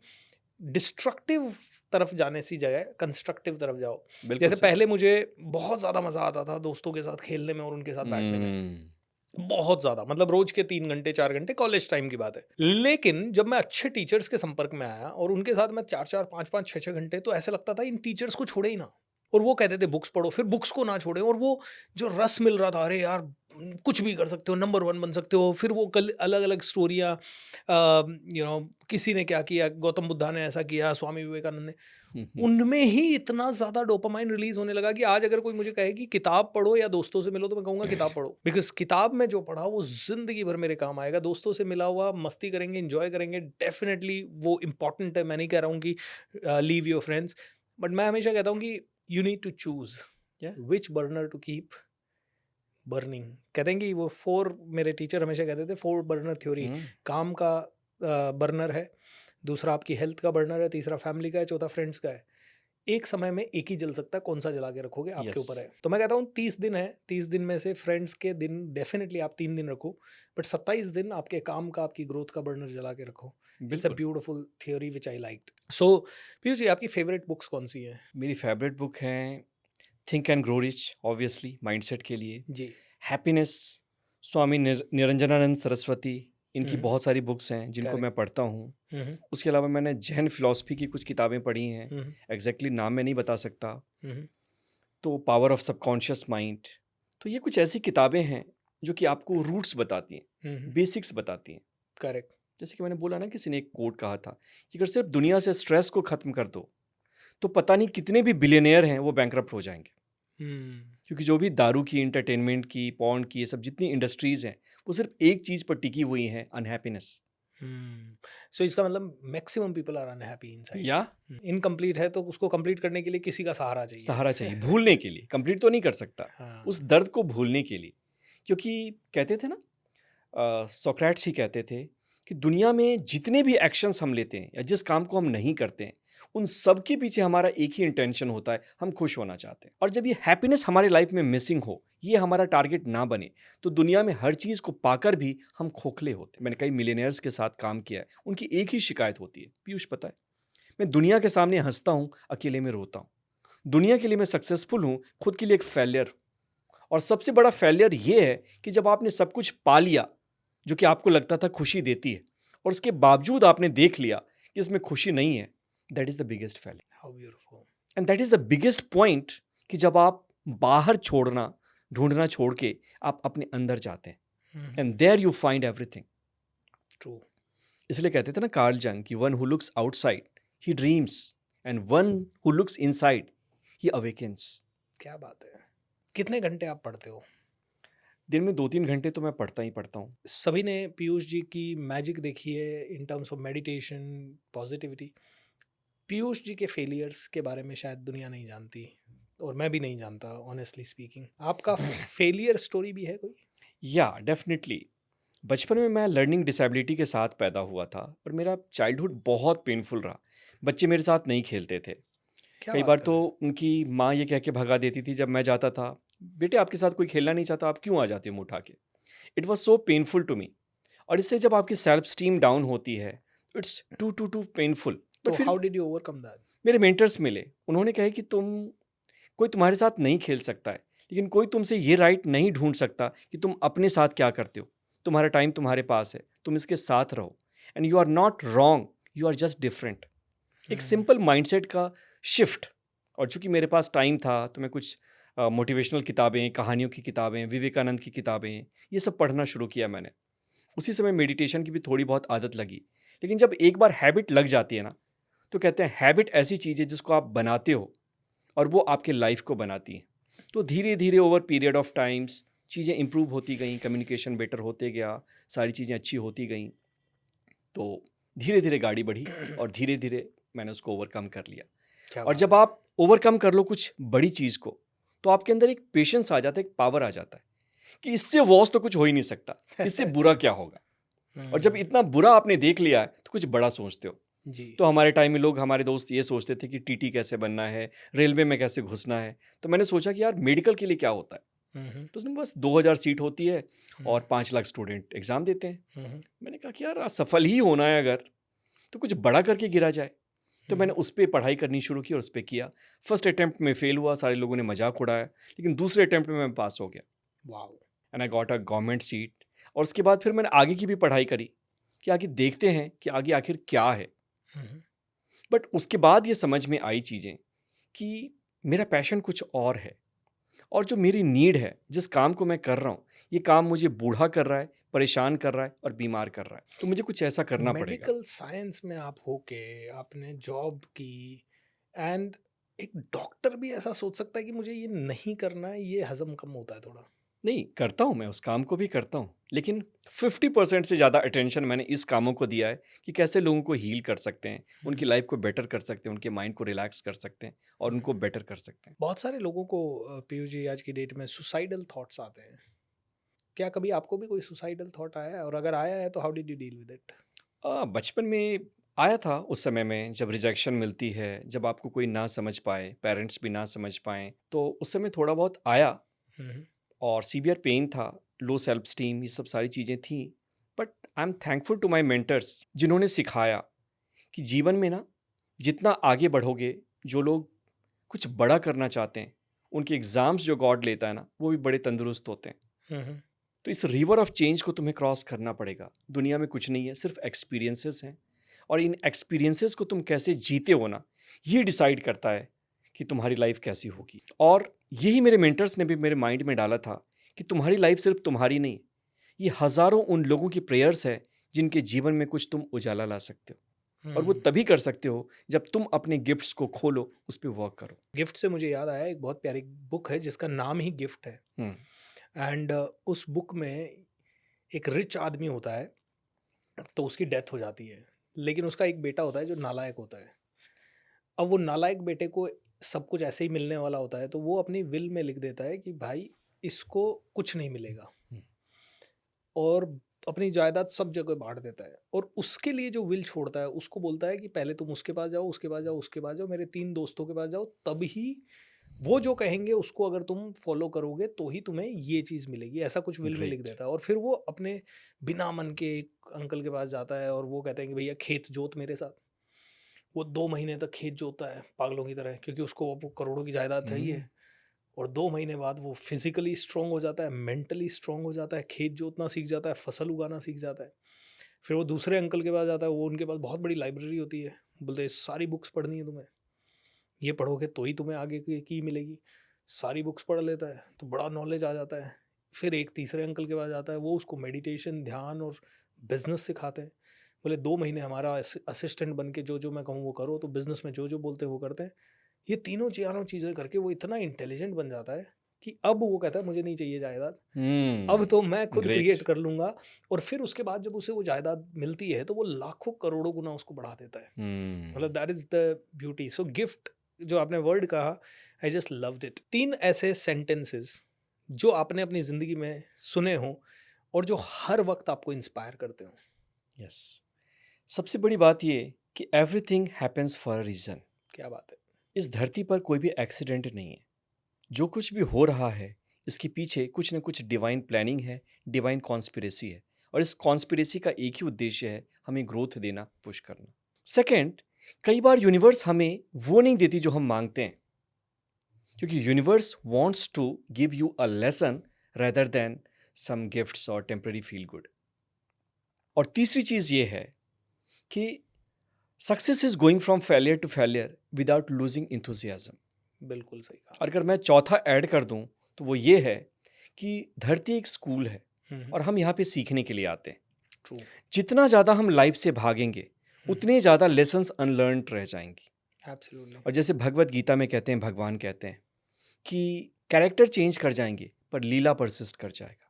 डिस्ट्रक्टिव तरफ जाने सी जगह कंस्ट्रक्टिव तरफ जाओ. बिल्कुल जैसे सही. पहले मुझे बहुत ज्यादा मजा आता था दोस्तों के साथ खेलने में और उनके साथ बैठने में, हम्म. बहुत ज्यादा, मतलब रोज के 3 घंटे 4 घंटे, कॉलेज टाइम की बात है. लेकिन जब मैं अच्छे टीचर्स के संपर्क में आया और उनके साथ मैं 4-4 5-5 6-6 घंटे, तो ऐसा लगता था इन टीचर्स को छोड़े ही ना. और वो कहते थे बुक्स पढ़ो, फिर बुक्स को ना छोड़े, और वो जो रस मिल रहा था, अरे यार कुछ भी कर सकते हो, नंबर 1 बन सकते हो. फिर वो कल अलग अलग स्टोरियाँ, किसी ने क्या किया, गौतम बुद्धा ने ऐसा किया, स्वामी विवेकानंद ने, उनमें ही इतना ज्यादा डोपामाइन रिलीज होने लगा कि आज अगर कोई मुझे कहे कि किताब पढ़ो या दोस्तों से मिलो, तो मैं कहूंगा किताब पढ़ो. बिकॉज किताब में जो पढ़ा वो जिंदगी भर मेरे काम आएगा. दोस्तों से मिला हुआ मस्ती करेंगे, एंजॉय करेंगे, डेफिनेटली वो इंपॉर्टेंट है. मैं नहीं कह रहा हूँ कि लीव योर फ्रेंड्स, बट मैं हमेशा कहता हूँ कि you need to choose which burner to keep burning. कहते हैं कि वो 4, मेरे टीचर हमेशा कहते थे 4 बर्नर थ्योरी. काम का बर्नर है, दूसरा आपकी हेल्थ का बर्नर है, तीसरा फैमिली का है, चौथा फ्रेंड्स का है. एक समय में एक ही जल सकता है, कौन सा जला के रखोगे आपके Yes. ऊपर है. तो मैं कहता हूँ 30 दिन है, 30 दिन में से फ्रेंड्स के दिन डेफिनेटली आप 3 दिन रखो, बट 27 दिन आपके काम का, आपकी ग्रोथ का बर्नर जला के रखो. It's a beautiful theory which I liked. So Piyush ji, आपकी फेवरेट बुक्स कौन सी हैं? मेरी फेवरेट बुक है think and grow rich, obviously mindset के लिए. जी. हैप्पीनेस, स्वामी निरंजनानंद सरस्वती, इनकी बहुत सारी बुक्स हैं जिनको Correct. मैं पढ़ता हूँ. उसके अलावा मैंने जैन फिलॉसफी की कुछ किताबें पढ़ी हैं. एग्जैक्टली नाम मैं नहीं बता सकता. तो पावर ऑफ सबकॉन्शियस माइंड. तो ये कुछ ऐसी किताबें हैं जो कि आपको रूट्स बताती हैं, बेसिक्स बताती हैं. करेक्ट. जैसे कि मैंने बोला ना, किसी ने एक कोट कहा था कि अगर सिर्फ दुनिया से स्ट्रेस को ख़त्म कर दो तो पता नहीं कितने भी बिलियनियर हैं वो बैंकरप्ट हो जाएंगे. क्योंकि जो भी दारू की, इंटरटेनमेंट की, पॉर्न की, ये सब जितनी इंडस्ट्रीज़ हैं वो सिर्फ एक चीज़ पर टिकी हुई हैं, अनहैप्पीनेस. सो इसका मतलब maximum people are unhappy inside. या इनकम्प्लीट है तो उसको कंप्लीट करने के लिए किसी का सहारा चाहिए. सहारा चाहिए भूलने के लिए. कंप्लीट तो नहीं कर सकता, हाँ. उस दर्द को भूलने के लिए. क्योंकि कहते थे ना, सोक्रेट्स ही कहते थे कि दुनिया में जितने भी एक्शंस हम लेते हैं या जिस काम को हम नहीं करते हैं, उन सब के पीछे हमारा एक ही इंटेंशन होता है, हम खुश होना चाहते हैं. और जब ये हैप्पीनेस हमारे लाइफ में मिसिंग हो, ये हमारा टारगेट ना बने, तो दुनिया में हर चीज़ को पाकर भी हम खोखले होते हैं. मैंने कई मिलियनियर्स के साथ काम किया है, उनकी एक ही शिकायत होती है, पीयूष पता है, मैं दुनिया के सामने हंसता हूँ, अकेले में रोता हूँ. दुनिया के लिए मैं सक्सेसफुल हूँ, खुद के लिए एक फेलियर. और सबसे बड़ा फेलियर ये है कि जब आपने सब कुछ पा लिया जो कि आपको लगता था खुशी देती है, और उसके बावजूद आपने देख लिया कि इसमें खुशी नहीं है, that is the biggest failure. How beautiful. And that is the biggest point कि जब आप बाहर ढूंढना छोड़ के आप अपने अंदर जाते हैं, and there you find everything. True. इसलिए कहते थे ना कार्ल जंग कि one who looks outside he dreams, and one who looks inside he awakens. क्या बात है. कितने घंटे आप पढ़ते हो? दिन में 2-3 घंटे तो मैं पढ़ता ही पढ़ता हूँ. सभी ने पीयूष जी की मैजिक देखी है in terms of meditation, positivity. Piyush ji के फेलियर्स के बारे में शायद दुनिया नहीं जानती, और मैं भी नहीं जानता ऑनेस्टली स्पीकिंग. आपका फेलियर स्टोरी भी है कोई? या डेफिनेटली. बचपन में मैं लर्निंग डिसेबिलिटी के साथ पैदा हुआ था और मेरा चाइल्डहुड बहुत पेनफुल रहा. बच्चे मेरे साथ नहीं खेलते थे. कई बार तो उनकी माँ ये कह के भगा देती थी जब मैं जाता था, बेटे आपके साथ कोई खेलना नहीं चाहता, आप क्यों आ जाते हो मुँह उठा के. It was so painful to me. और इससे जब आपकी सेल्फ स्टीम डाउन होती है, इट्स टू पेनफुल. तो how did you overcome that? मेरे मेंटर्स मिले, उन्होंने कहा कि कोई तुम्हारे साथ नहीं खेल सकता है, लेकिन कोई तुमसे ये राइट नहीं ढूंढ सकता कि तुम अपने साथ क्या करते हो. तुम्हारा टाइम तुम्हारे पास है, तुम इसके साथ रहो, and you are not wrong, you are just different. एक सिंपल माइंडसेट का शिफ्ट. और चूंकि मेरे पास टाइम था तो मैं कुछ मोटिवेशनल किताबें, कहानियों की किताबें, विवेकानंद की किताबें, ये सब पढ़ना शुरू किया मैंने. उसी समय मेडिटेशन की भी थोड़ी बहुत आदत लगी. लेकिन जब एक बार हैबिट लग जाती है ना, तो कहते हैं हैबिट ऐसी चीज़ है जिसको आप बनाते हो और वो आपके लाइफ को बनाती है. तो धीरे धीरे ओवर पीरियड ऑफ टाइम्स चीज़ें इंप्रूव होती गई, कम्युनिकेशन बेटर होते गया, सारी चीज़ें अच्छी होती गई. तो धीरे धीरे गाड़ी बढ़ी और धीरे धीरे मैंने उसको ओवरकम कर लिया. और जब आप ओवरकम कर लो कुछ बड़ी चीज़ को, तो आपके अंदर एक पेशेंस आ जाता है, एक पावर आ जाता है कि इससे वॉस तो कुछ हो ही नहीं सकता, इससे बुरा क्या होगा। और जब इतना बुरा आपने देख लिया है तो कुछ बड़ा सोचते हो। जी। तो हमारे टाइम में लोग, हमारे दोस्त ये सोचते थे कि टीटी कैसे बनना है, रेलवे में कैसे घुसना है। तो मैंने सोचा कि यार मेडिकल के लिए क्या होता है। तो उसमें बस 2000 सीट होती है और 5 लाख स्टूडेंट एग्जाम देते हैं। मैंने कहा कि यार सफल ही होना है अगर, तो कुछ बड़ा करके गिरा जाए। तो मैंने उस पर पढ़ाई करनी शुरू की और उस पर किया। फर्स्ट अटेम्प्ट में फेल हुआ, सारे लोगों ने मजाक उड़ाया, लेकिन दूसरे अटेम्प्ट में मैं पास हो गया। Wow. And I got a government seat. और उसके बाद फिर मैंने आगे की भी पढ़ाई करी कि आगे देखते हैं कि आगे आखिर क्या है। बट उसके बाद ये समझ में आई चीज़ें कि मेरा पैशन कुछ और है, और जो मेरी नीड है, जिस काम को मैं कर रहा हूँ, ये काम मुझे बूढ़ा कर रहा है, परेशान कर रहा है और बीमार कर रहा है। तो मुझे कुछ ऐसा करना पड़ेगा। मेडिकल साइंस में आप होके आपने जॉब की, एंड एक डॉक्टर भी ऐसा सोच सकता है कि मुझे ये नहीं करना है, ये हजम कम होता है थोड़ा। नहीं, करता हूँ, मैं उस काम को भी करता हूँ, लेकिन 50% से ज़्यादा अटेंशन मैंने इस कामों को दिया है कि कैसे लोगों को हील कर सकते हैं, उनकी लाइफ को बेटर कर सकते हैं, उनके माइंड को रिलैक्स कर सकते हैं और उनको बेटर कर सकते हैं। बहुत सारे लोगों को पीयूष जी आज की डेट में सुसाइडल थॉट्स आते हैं। क्या कभी आपको भी कोई सुसाइडल थॉट आया है, और अगर आया है तो how did you deal with it? बचपन में आया था, उस समय में जब रिजेक्शन मिलती है, जब आपको कोई ना समझ पाए, पेरेंट्स भी ना समझ पाएँ, तो उस समय थोड़ा बहुत आया और सीवियर पेन था, लो सेल्फ स्टीम, ये सब सारी चीज़ें थी। But I am thankful to my mentors, जिन्होंने सिखाया कि जीवन में ना जितना आगे बढ़ोगे, जो लोग कुछ बड़ा करना चाहते हैं, उनके एग्ज़ाम्स जो गॉड लेता है ना, वो भी बड़े तंदुरुस्त होते हैं। तो इस रिवर ऑफ चेंज को तुम्हें क्रॉस करना पड़ेगा। दुनिया में कुछ नहीं है, सिर्फ एक्सपीरियंसेस हैं, और इन एक्सपीरियंसेस को तुम कैसे जीते हो ना, ये डिसाइड करता है कि तुम्हारी लाइफ कैसी होगी। और यही मेरे मेंटर्स ने भी मेरे माइंड में डाला था कि तुम्हारी लाइफ सिर्फ तुम्हारी नहीं, ये हज़ारों उन लोगों की प्रेयर्स है जिनके जीवन में कुछ तुम उजाला ला सकते हो। और वो तभी कर सकते हो जब तुम अपने गिफ्ट्स को खोलो, उस पर वर्क करो। गिफ्ट से मुझे याद आया, एक बहुत प्यारी बुक है जिसका नाम ही गिफ्ट है। एंड उस बुक में एक रिच आदमी होता है, तो उसकी डेथ हो जाती है, लेकिन उसका एक बेटा होता है जो नालायक होता है। अब वो नालायक बेटे को सब कुछ ऐसे ही मिलने वाला होता है, तो वो अपनी विल में लिख देता है कि भाई इसको कुछ नहीं मिलेगा, और अपनी जायदाद सब जगह बांट देता है। और उसके लिए जो विल छोड़ता है, उसको बोलता है कि पहले तुम उसके पास जाओ, उसके पास जाओ, उसके पास जाओ, मेरे 3 दोस्तों के पास जाओ, तभी वो जो कहेंगे उसको अगर तुम फॉलो करोगे तो ही तुम्हें ये चीज़ मिलेगी। ऐसा कुछ विल में लिख Great. देता है। और फिर वो अपने बिना मन के एक अंकल के पास जाता है, और वो कहते हैं कि भैया खेत जोत मेरे साथ। वो 2 महीने तक खेत जोतता है पागलों की तरह, क्योंकि उसको वो करोड़ों की जायदाद चाहिए। और 2 महीने बाद वो फिजिकली स्ट्रांग हो जाता है, मेंटली स्ट्रांग हो जाता है, खेत जोतना सीख जाता है, फसल उगाना सीख जाता है। फिर वो दूसरे अंकल के पास जाता है, वो उनके पास बहुत बड़ी लाइब्रेरी होती है, बोलते हैं सारी बुक्स पढ़नी है तुम्हें, ये पढ़ोगे तो ही तुम्हें आगे की मिलेगी। सारी बुक्स पढ़ लेता है तो बड़ा नॉलेज आ जाता है। फिर एक तीसरे अंकल के पास जाता है, वो उसको मेडिटेशन, ध्यान और बिजनेस सिखाते हैं। बोले 2 महीने हमारा असिस्टेंट बन के जो जो मैं कहूँ वो करो, तो बिजनेस में जो जो बोलते हैं वो करते हैं। ये तीनों चारों चीज़ें करके वो इतना इंटेलिजेंट बन जाता है कि अब वो कहता है मुझे नहीं चाहिए जायदाद, अब तो मैं खुद Great. क्रिएट कर लूँगा। और फिर उसके बाद जब उसे वो जायदाद मिलती है तो वो लाखों करोड़ों गुना उसको बढ़ा देता है। मतलब that is the beauty. So gift जो आपने वर्ड कहा, आई जस्ट लव्ड इट। 3 ऐसे सेंटेंसेस जो आपने अपनी ज़िंदगी में सुने हों और जो हर वक्त आपको इंस्पायर करते हों। यस, सबसे बड़ी बात ये कि everything happens for a reason. क्या बात है। इस धरती पर कोई भी एक्सीडेंट नहीं है। जो कुछ भी हो रहा है, इसके पीछे कुछ ना कुछ डिवाइन प्लानिंग है, डिवाइन कॉन्स्पिरेसी है, और इस कॉन्स्पिरेसी का एक ही उद्देश्य है, हमें ग्रोथ देना, पुश करना। सेकंड, कई बार यूनिवर्स हमें वो नहीं देती जो हम मांगते हैं, क्योंकि universe wants to give you a lesson rather than some gifts और टेम्पररी फील गुड। और तीसरी चीज़ ये है कि success is going from failure to failure without losing enthusiasm. बिल्कुल सही कहा। और अगर मैं चौथा ऐड कर दूं तो वो ये है कि धरती एक स्कूल है और हम यहाँ पे सीखने के लिए आते हैं। ट्रू। जितना ज़्यादा हम लाइफ से भागेंगे, उतने ज़्यादा लेसन्स अनलर्नड रह जाएंगी। एब्सोल्युटली। और जैसे भगवत गीता में कहते हैं, भगवान कहते हैं कि कैरेक्टर चेंज कर जाएंगे पर लीला परसिस्ट कर जाएगा।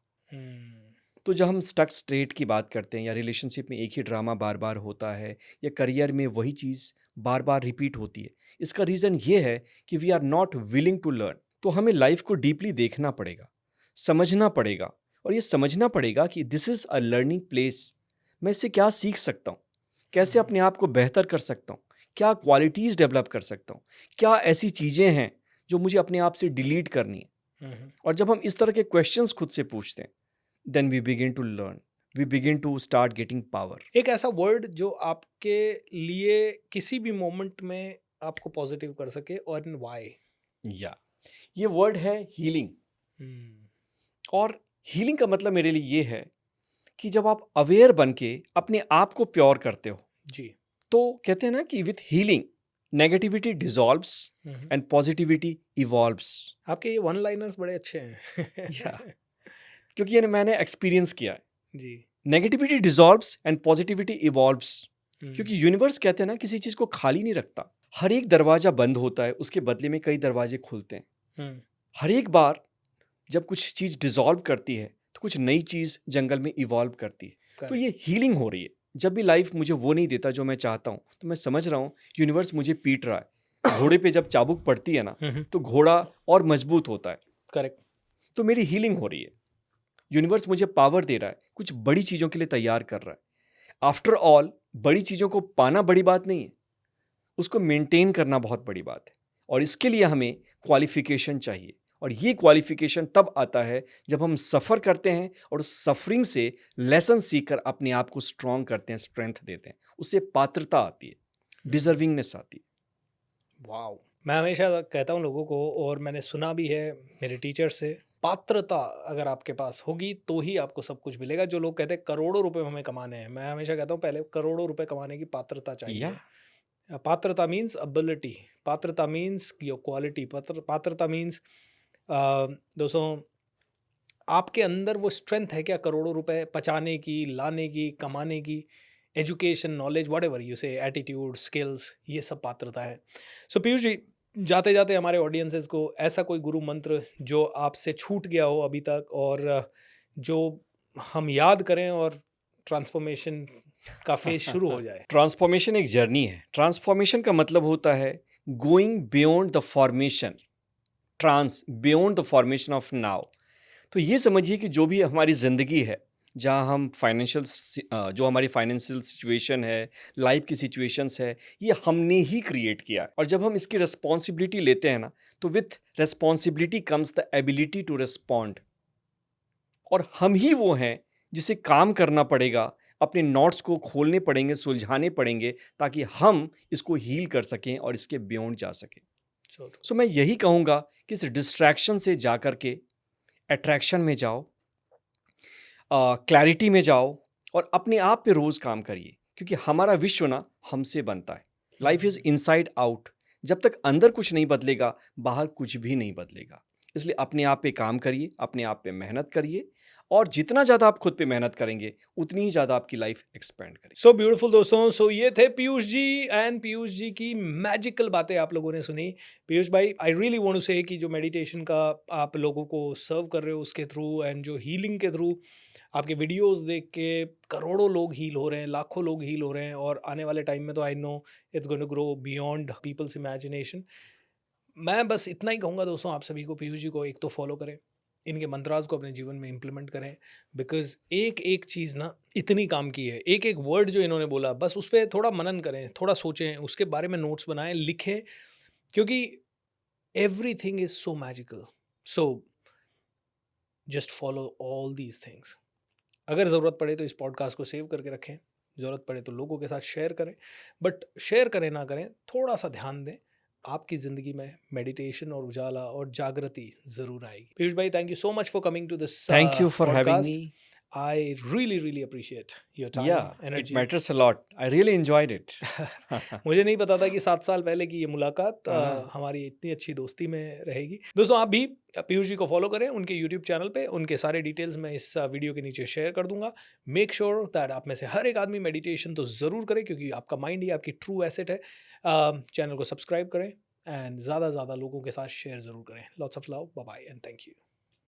तो जब हम स्टक स्ट्रेट की बात करते हैं, या रिलेशनशिप में एक ही ड्रामा बार बार होता है, या करियर में वही चीज़ बार बार रिपीट होती है, इसका रीज़न ये है कि we are not willing to learn. तो हमें लाइफ को डीपली देखना पड़ेगा, समझना पड़ेगा, और ये समझना पड़ेगा कि this is a learning place. मैं इससे क्या सीख सकता हूँ, कैसे अपने आप को बेहतर कर सकता हूँ, क्या क्वालिटीज़ डेवलप कर सकता हूँ, क्या ऐसी चीज़ें हैं जो मुझे अपने आप से डिलीट करनी है। और जब हम इस तरह के क्वेश्चंस खुद से पूछते हैं, then we begin to learn, we begin to start getting power. एक ऐसा वर्ड जो आपके लिए किसी भी मोमेंट में आपको पॉजिटिव कर सके और व्हाई? या ये वर्ड है हीलिंग। और हीलिंग का मतलब मेरे लिए ये है कि जब आप अवेयर बन के अपने आप को प्योर करते हो, जी। तो कहते हैं ना कि with healing negativity dissolves and positivity evolves. आपके ये वन लाइनर्स बड़े अच्छे हैं। या क्योंकि ये मैंने एक्सपीरियंस किया है। जी। Negativity dissolves and positivity evolves. Hmm, क्योंकि यूनिवर्स कहते हैं ना किसी चीज को खाली नहीं रखता। हर एक दरवाजा बंद होता है, उसके बदले में कई दरवाजे खुलते हैं। हम्म, हर एक बार जब कुछ चीज डिसॉल्व करती है तो कुछ नई चीज जंगल में इवॉल्व करती है। तो correct. ये हीलिंग हो रही है। जब भी लाइफ मुझे वो नहीं देता जो मैं चाहता हूँ, तो मैं समझ रहा हूँ यूनिवर्स मुझे पीट रहा है। घोड़े पे जब चाबुक पड़ती है ना, तो घोड़ा और मजबूत होता है। करेक्ट। तो मेरी हीलिंग हो रही है। यूनिवर्स मुझे पावर दे रहा है, कुछ बड़ी चीज़ों के लिए तैयार कर रहा है। आफ्टर ऑल, बड़ी चीज़ों को पाना बड़ी बात नहीं है, उसको मेंटेन करना बहुत बड़ी बात है। और इसके लिए हमें क्वालिफिकेशन चाहिए। और ये क्वालिफिकेशन तब आता है जब हम सफ़र करते हैं और उस सफरिंग से लेसन सीखकर अपने आप को स्ट्रॉन्ग करते हैं, स्ट्रेंथ देते हैं। उससे पात्रता आती है, डिजर्विंगनेस आती है। वाओ। मैं हमेशा कहता हूँ लोगों को, और मैंने सुना भी है मेरे टीचर से, पात्रता अगर आपके पास होगी तो ही आपको सब कुछ मिलेगा। जो लोग कहते हैं करोड़ों रुपए हमें कमाने हैं, मैं हमेशा कहता हूँ पहले करोड़ों रुपए कमाने की पात्रता चाहिए। या पात्रता मीन्स एबिलिटी, पात्रता मीन्स योर क्वालिटी, पात्रता मीन्स दोस्तों आपके अंदर वो स्ट्रेंथ है क्या करोड़ों रुपए पचाने की, लाने की, कमाने की। Education, knowledge, what ever you से, एटीट्यूड, स्किल्स, ये सब पात्रता है। सो पीयूष जी, जाते जाते हमारे ऑडियंसेस को ऐसा कोई गुरु मंत्र जो आपसे छूट गया हो अभी तक, और जो हम याद करें और ट्रांसफॉर्मेशन का फेज शुरू हो जाए। ट्रांसफॉर्मेशन एक जर्नी है। ट्रांसफॉर्मेशन का मतलब होता है going beyond the formation, trans beyond the formation of now. तो ये समझिए कि जो भी हमारी ज़िंदगी है, जहाँ हम जो हमारी फाइनेंशियल सिचुएशन है, लाइफ की सिचुएशंस है, ये हमने ही क्रिएट किया है। और जब हम इसकी रिस्पॉन्सिबिलिटी लेते हैं ना, तो with responsibility comes the ability to respond. और हम ही वो हैं जिसे काम करना पड़ेगा, अपने नॉट्स को खोलने पड़ेंगे, सुलझाने पड़ेंगे, ताकि हम इसको हील कर सकें और इसके बियॉन्ड जा सकें। सो मैं यही कहूँगा कि इस डिस्ट्रैक्शन से जा कर के अट्रैक्शन में जाओ, क्लैरिटी में जाओ, और अपने आप पे रोज़ काम करिए। क्योंकि हमारा विश्व ना हमसे बनता है। Life is inside out. जब तक अंदर कुछ नहीं बदलेगा, बाहर कुछ भी नहीं बदलेगा। इसलिए अपने आप पे काम करिए, अपने आप पे मेहनत करिए, और जितना ज़्यादा आप खुद पे मेहनत करेंगे, उतनी ही ज़्यादा आपकी लाइफ एक्सपेंड करेगी। सो ब्यूटीफुल दोस्तों। सो ये थे पीयूष जी, एंड पीयूष जी की मैजिकल बातें आप लोगों ने सुनी। पीयूष भाई, आई रियली वांट टू से कि जो मेडिटेशन का आप लोगों को सर्व कर रहे हो उसके थ्रू, एंड जो हीलिंग के थ्रू आपके वीडियोस देख के करोड़ों लोग हील हो रहे हैं, लाखों लोग हील हो रहे हैं, और आने वाले टाइम में तो I know it's going to grow beyond people's imagination. मैं बस इतना ही कहूँगा दोस्तों आप सभी को, पीयूष जी को एक तो फॉलो करें, इनके मंत्राज को अपने जीवन में इम्प्लीमेंट करें, बिकॉज एक एक चीज़ ना इतनी काम की है। एक एक वर्ड जो इन्होंने बोला, बस उस पर थोड़ा मनन करें, थोड़ा सोचें, उसके बारे में नोट्स बनाएं, लिखें, क्योंकि every thing is so magical. So just follow all these things. अगर ज़रूरत पड़े तो इस पॉडकास्ट को सेव करके रखें, ज़रूरत पड़े तो लोगों के साथ शेयर करें, बट शेयर करें ना करें, थोड़ा सा ध्यान दें, आपकी ज़िंदगी में मेडिटेशन और उजाला और जागृति ज़रूर आएगी। पीयूष भाई, thank you so much for coming to this thank you for having me. I really appreciate your time, Yeah, it energy. matters a lot. I really enjoyed it. मुझे नहीं पता था कि 7 साल पहले की ये मुलाकात हमारी इतनी अच्छी दोस्ती में रहेगी। दोस्तों आप भी पीयूष जी को फॉलो करें उनके यूट्यूब चैनल पे, उनके सारे डिटेल्स मैं इस वीडियो के नीचे शेयर कर दूंगा। मेक श्योर दैट आप में से हर एक आदमी मेडिटेशन तो ज़रूर करें, क्योंकि आपका माइंड ही आपकी ट्रू एसेट है। चैनल को सब्सक्राइब करें, एंड ज़्यादा से ज़्यादा लोगों के साथ शेयर ज़रूर करें। Lots of love, bye bye, and thank you.